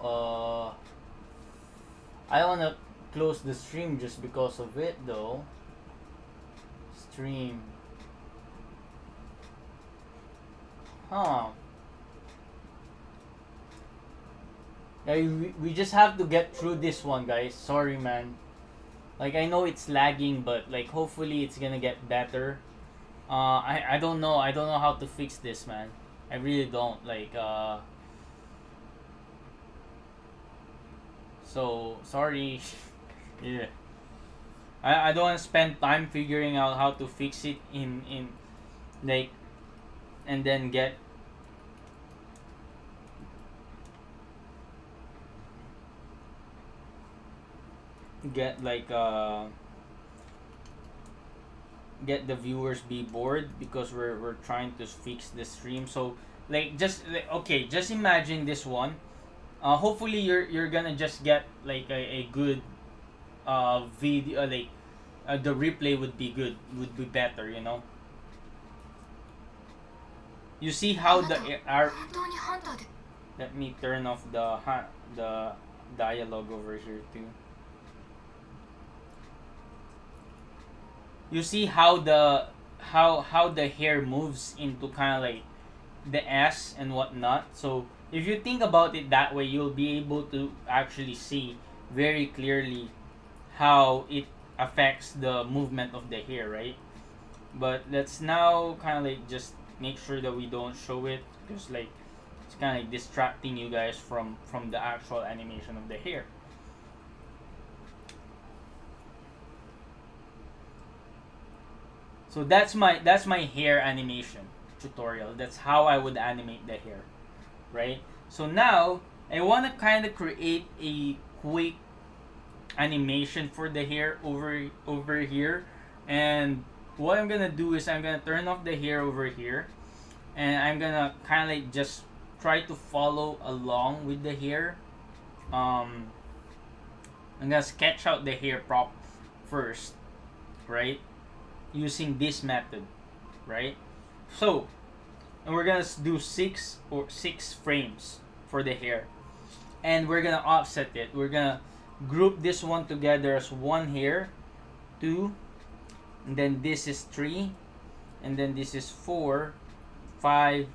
[SPEAKER 1] I wanna close the stream just because of it though. Stream. Huh. Yeah, we just have to get through this one, guys. Sorry, man. Like, I know it's lagging, but, like, hopefully it's gonna get better. I don't know. I don't know how to fix this, man. I really don't. Like, So, sorry. Yeah. I don't want to spend time figuring out how to fix it in like, and then get like get the viewers be bored because we're trying to fix the stream. So like, just like, okay, just imagine this one. Hopefully you're gonna just get like a good video, like the replay would be good, would be better, you know. You see how the our, let me turn off the dialogue over here too. You see how the hair moves into kind of like the S and whatnot. So if you think about it that way, you'll be able to actually see very clearly how it affects the movement of the hair, right? But let's now kind of like just make sure that we don't show it, because like it's kind of like distracting you guys from the actual animation of the hair. So that's my hair animation tutorial. That's how I would animate the hair, right? So now I want to kind of create a quick animation for the hair over here, and what I'm gonna do is I'm gonna turn off the hair over here, and I'm gonna kind of like just try to follow along with the hair. Um, I'm gonna sketch out the hair prop first, right? Using this method, right? So, and we're gonna do six frames for the hair, and we're gonna offset it. We're gonna group this one together as one hair, 2, and then this is 3, and then this is 4, 5,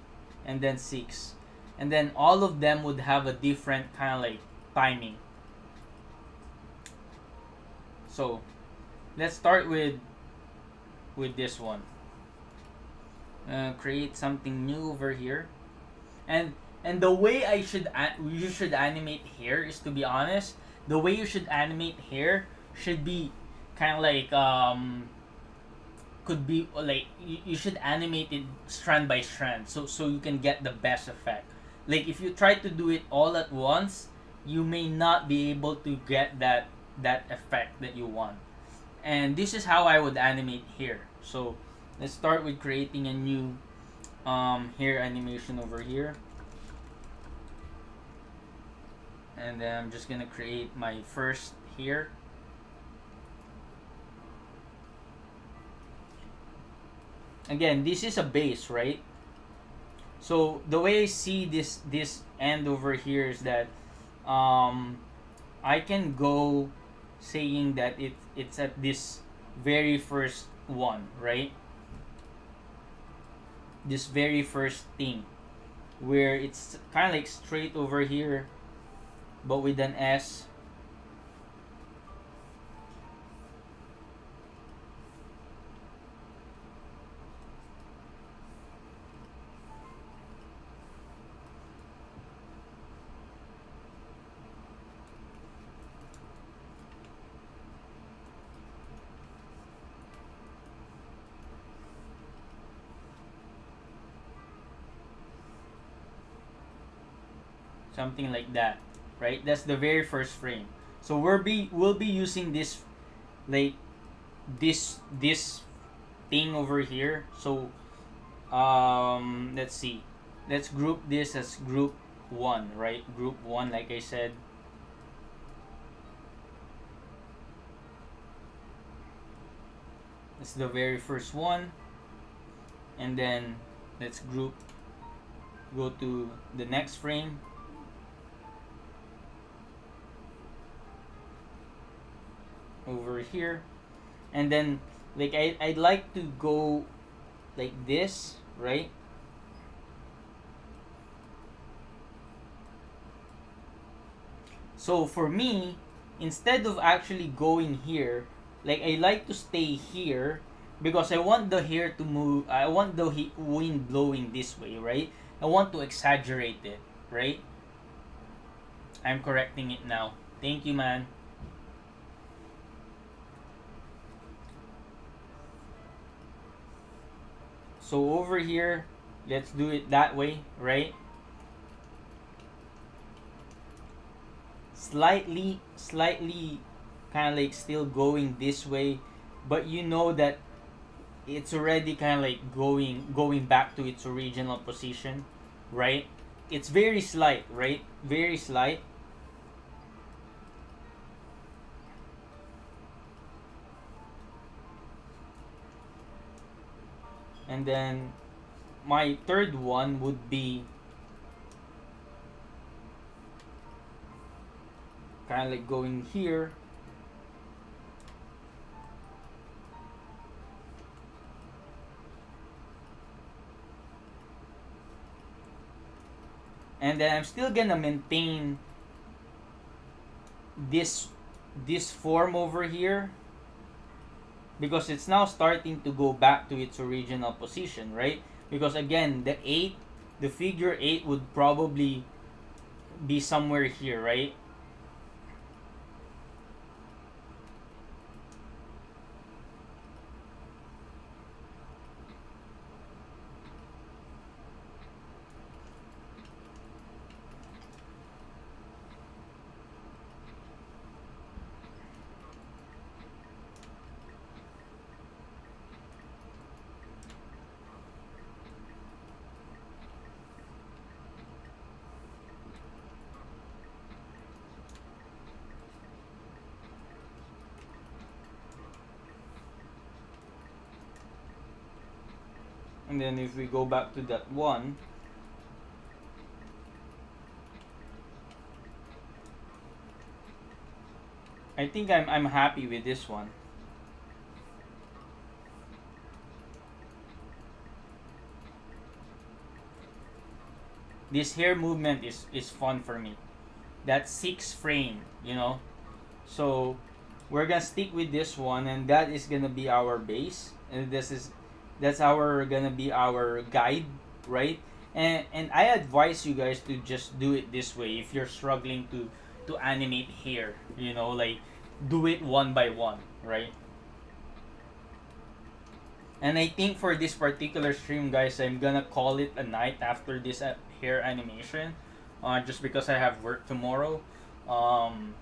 [SPEAKER 1] and then 6, and then all of them would have a different kind of like timing. So let's start with this one. Create something new over here, and the way you should animate hair is, to be honest, the way you should animate hair should be kind of like could be like you should animate it strand by strand, so you can get the best effect. Like if you try to do it all at once, you may not be able to get that effect that you want. And this is how I would animate hair. So let's start with creating a new hair animation over here, and then I'm just gonna create my first hair. Again, this is a base, right? So the way I see this end over here is that I can go saying that it's at this very first one, right? This very first thing where it's kind of like straight over here but with an S. Something like that, right? That's the very first frame. So we'll be using this like this thing over here. So let's see. Let's group this as group 1, right? Group 1, like I said. It's the very first one. And then let's go to the next frame. Over here, and then like I'd like to go like this, right? So for me, instead of actually going here, like I like to stay here because I want the hair to move. I want the wind blowing this way, right? I want to exaggerate it, right? I'm correcting it now. Thank you, man. So over here, let's do it that way, right? Slightly kind of like still going this way, but you know that it's already kind of like going back to its original position, right? It's very slight, right? Very slight. And then my third one would be kind of like going here. And then I'm still gonna maintain this this form over here, because it's now starting to go back to its original position, right? Because again, the figure 8 would probably be somewhere here, right? And then if we go back to that one, I think I'm happy with this one. This hair movement is fun for me. That 6 frame, you know. So we're gonna stick with this one, and that is gonna be our base, and that's our gonna be our guide, right? And I advise you guys to just do it this way if you're struggling to animate hair, you know, like do it one by one, right? And I think for this particular stream, guys, I'm gonna call it a night after this hair animation, just because I have work tomorrow. Um,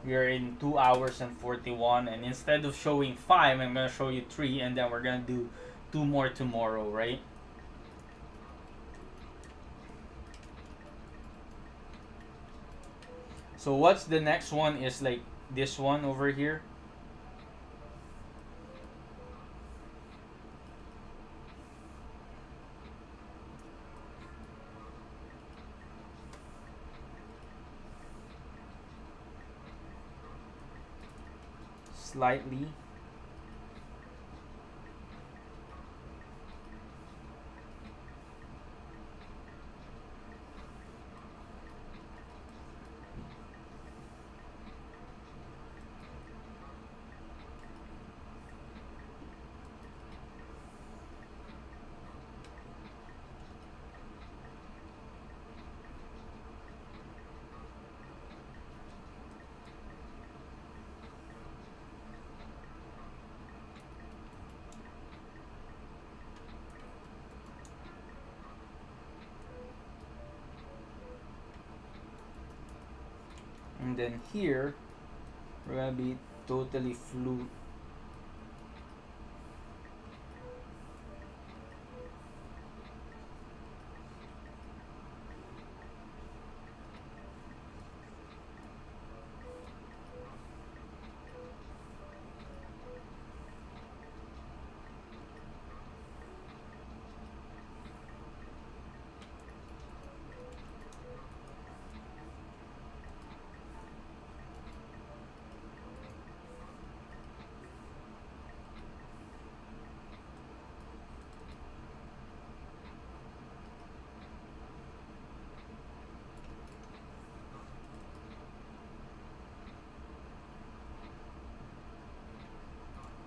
[SPEAKER 1] we're in 2 hours and 41, and instead of showing five, I'm gonna show you three, and then we're gonna do two more tomorrow, right? So what's the next one is like this one over here. Slightly. And then here, we're gonna be totally flu.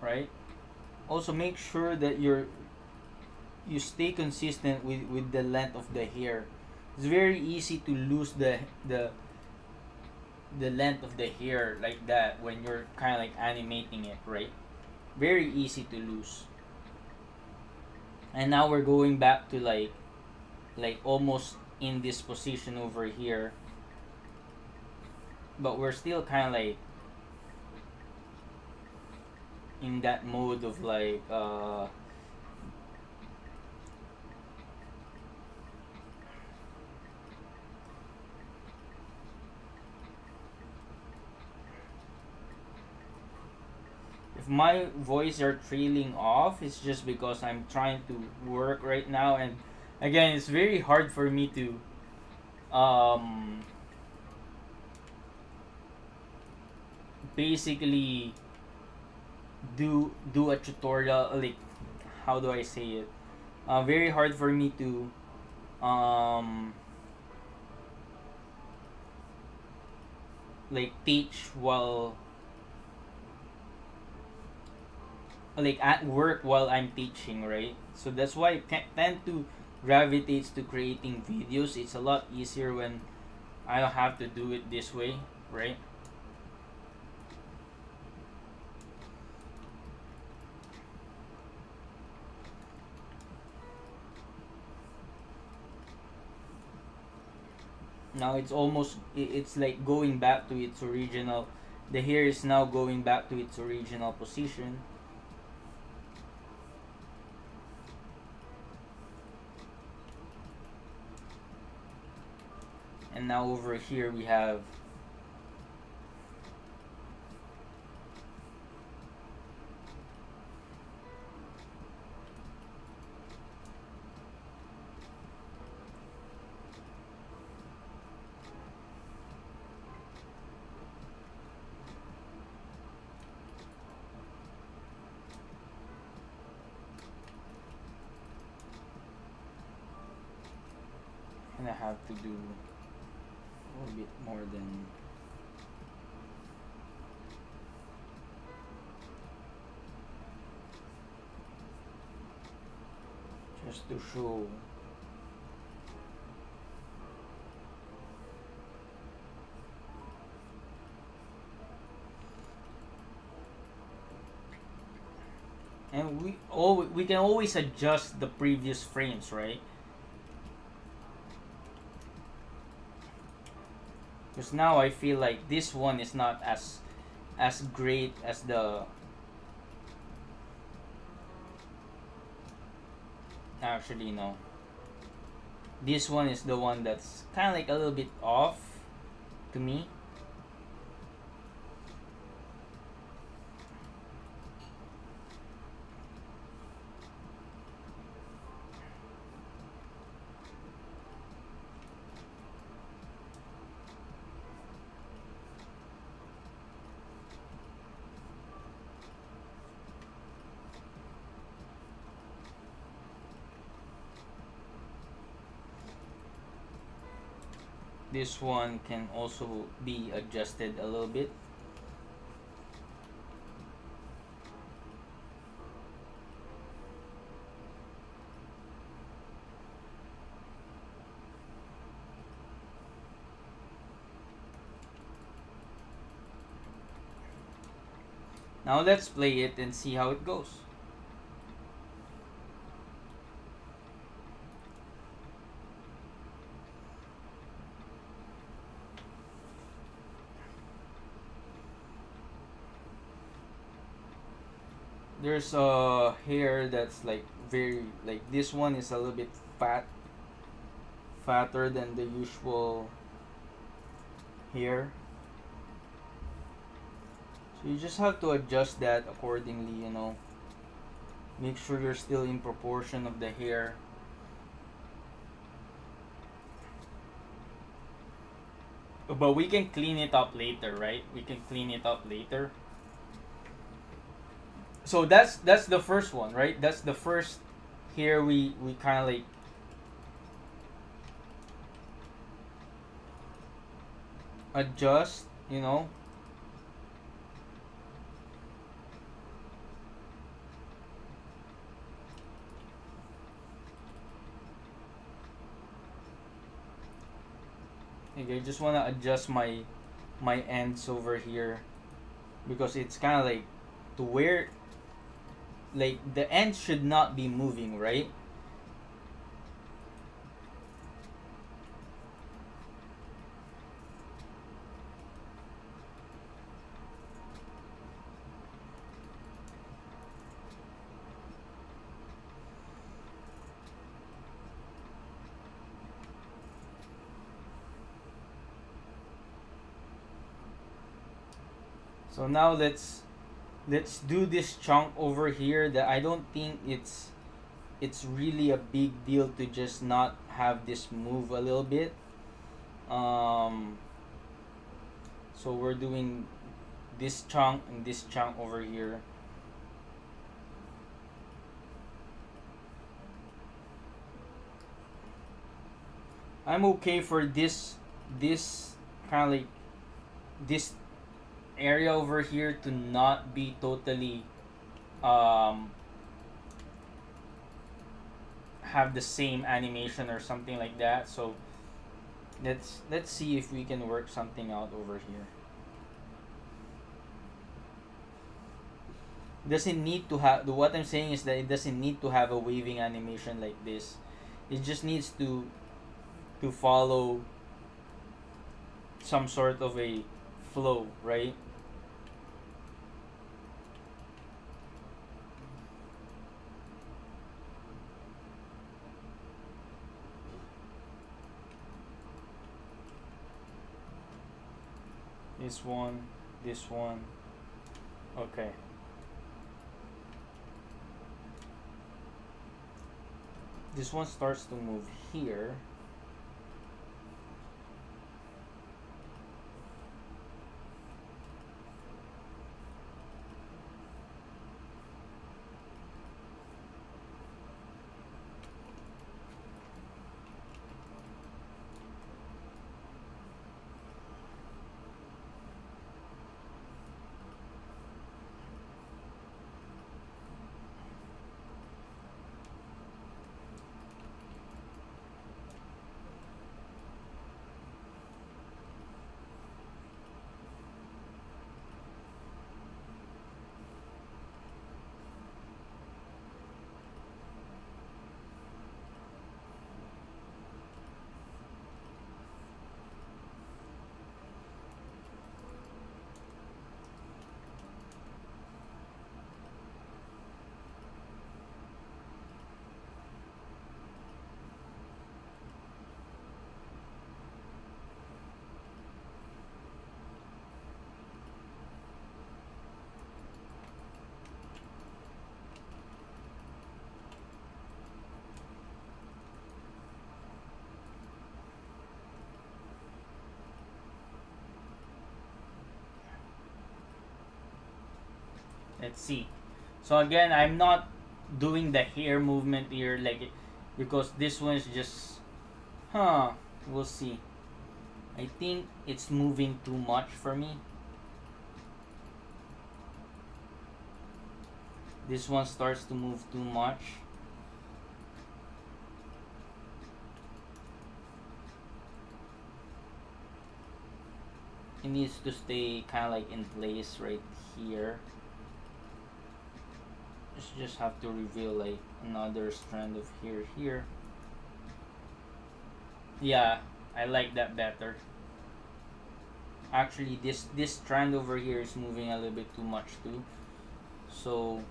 [SPEAKER 1] Right? Also make sure that you stay consistent with the length of the hair. It's very easy to lose the length of the hair like that when you're kind of like animating it, right? Very easy to lose. And now we're going back to like almost in this position over here, but we're still kind of like in that mode of like if my voice are trailing off, it's just because I'm trying to work right now, and again, it's very hard for me to um basically do a tutorial, like how do I say it, very hard for me to um like teach while like at work while I'm teaching, right? So that's why I tend to gravitate to creating videos. It's a lot easier when I don't have to do it this way, right? Now it's almost it's like going back to its original. The hair is now going back to its original position. And now over here we have and I have to do a little bit more than just to show. And we can always adjust the previous frames, right? Because now I feel like this one is not as great as the actually no. This one is the one that's kind of like a little bit off to me. This one can also be adjusted a little bit. Now let's play it and see how it goes. There's a hair that's like very like this one is a little bit fatter than the usual hair. So you just have to adjust that accordingly, you know. Make sure you're still in proportion of the hair. But we can clean it up later, right? We can clean it up later. So that's the first one, right? That's the first hair we kind of like adjust, you know. Okay, I just wanna adjust my ends over here because it's kind of like to where like the ends should not be moving, right? So now let's do this chunk over here that I don't think it's really a big deal to just not have this move a little bit. So we're doing this chunk and this chunk over here. I'm okay for this kind of like this area over here to not be totally um have the same animation or something like that. So let's see if we can work something out over here. Doesn't need to have, what I'm saying is that it doesn't need to have a waving animation like this. It just needs to follow some sort of a flow, right? This one, this one. Okay. This one starts to move here. Let's see. So again, I'm not doing the hair movement here like because this one is just we'll see. I think it's moving too much for me. This one starts to move too much. It needs to stay kind of like in place right here. Just have to reveal like another strand of hair here. Yeah, I like that better. Actually, this strand over here is moving a little bit too much too. So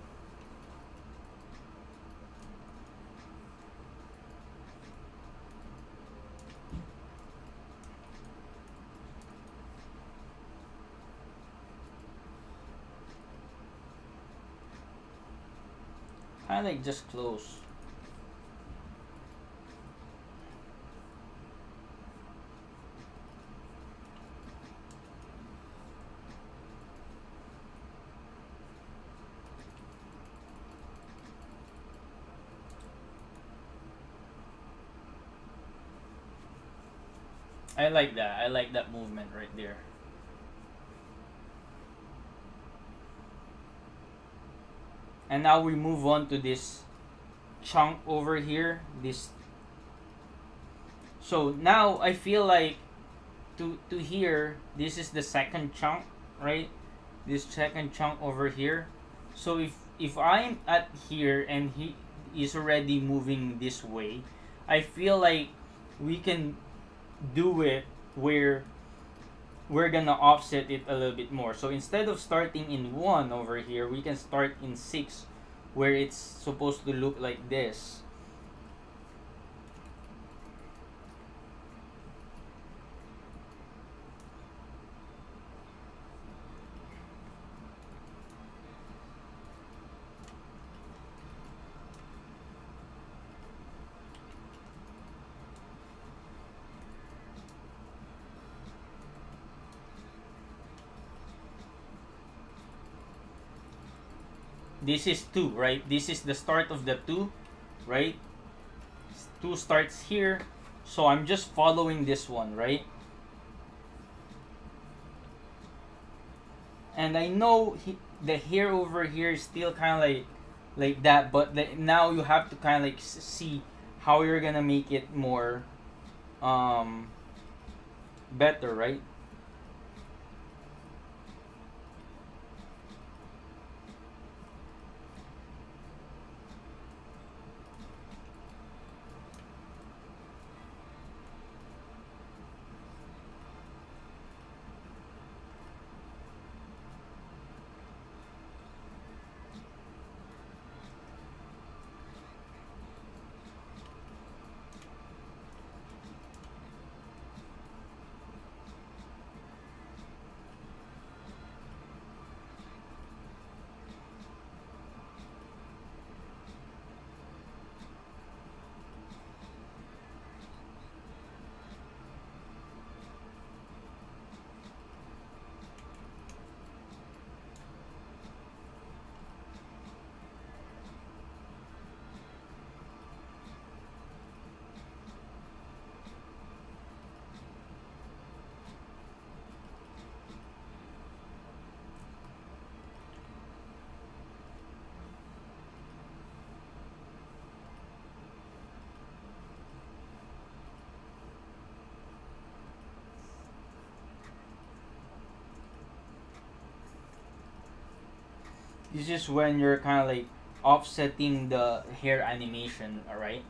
[SPEAKER 1] kind of like just close. I like that. I like that movement right there. And now we move on to this chunk over here. This. So now I feel like to here, this is the second chunk, right? This second chunk over here. So if I'm at here and he is already moving this way, I feel like we can do it where we're gonna offset it a little bit more. So instead of starting in 1 over here, we can start in 6 where it's supposed to look like this. this is 2, right? This is the start of the 2, right? 2 starts here, so I'm just following this one, right? And I know the hair over here is still kind of like that, but now you have to kind of like see how you're gonna make it more um better, right? This is when you're kind of like offsetting the hair animation, alright?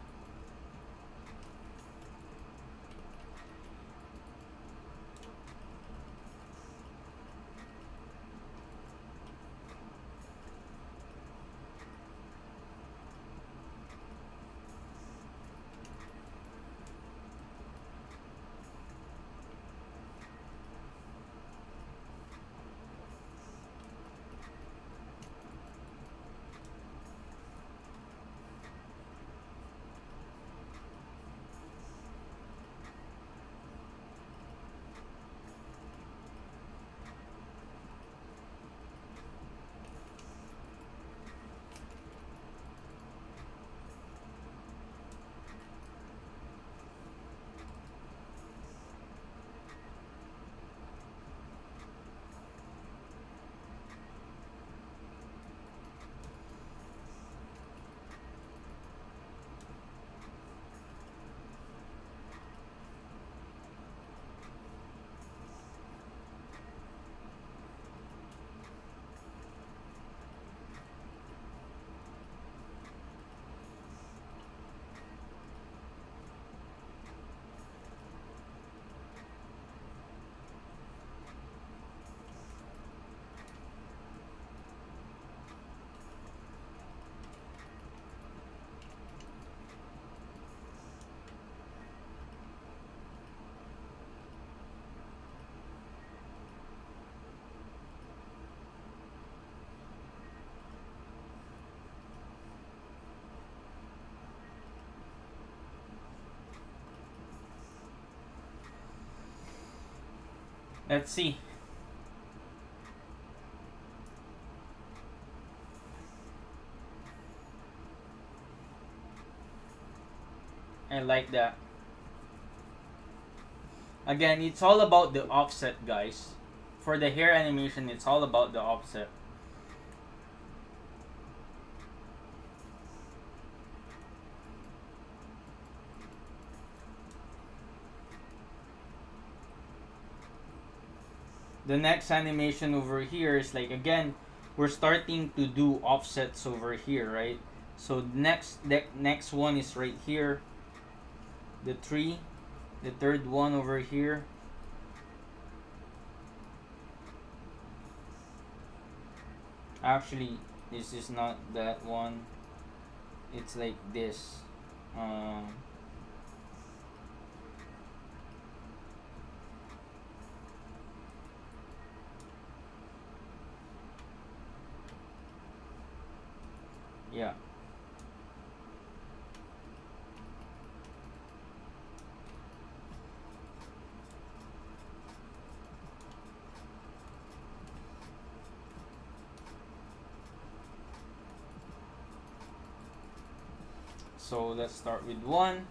[SPEAKER 1] Let's see. I like that. Again, it's all about the offset, guys. For the hair animation, it's all about the offset. The next animation over here is like, again, we're starting to do offsets over here, right? So the next one is right here. The tree, the third one over here. Actually, this is not that one. It's like this. Um, yeah. So let's start with 1.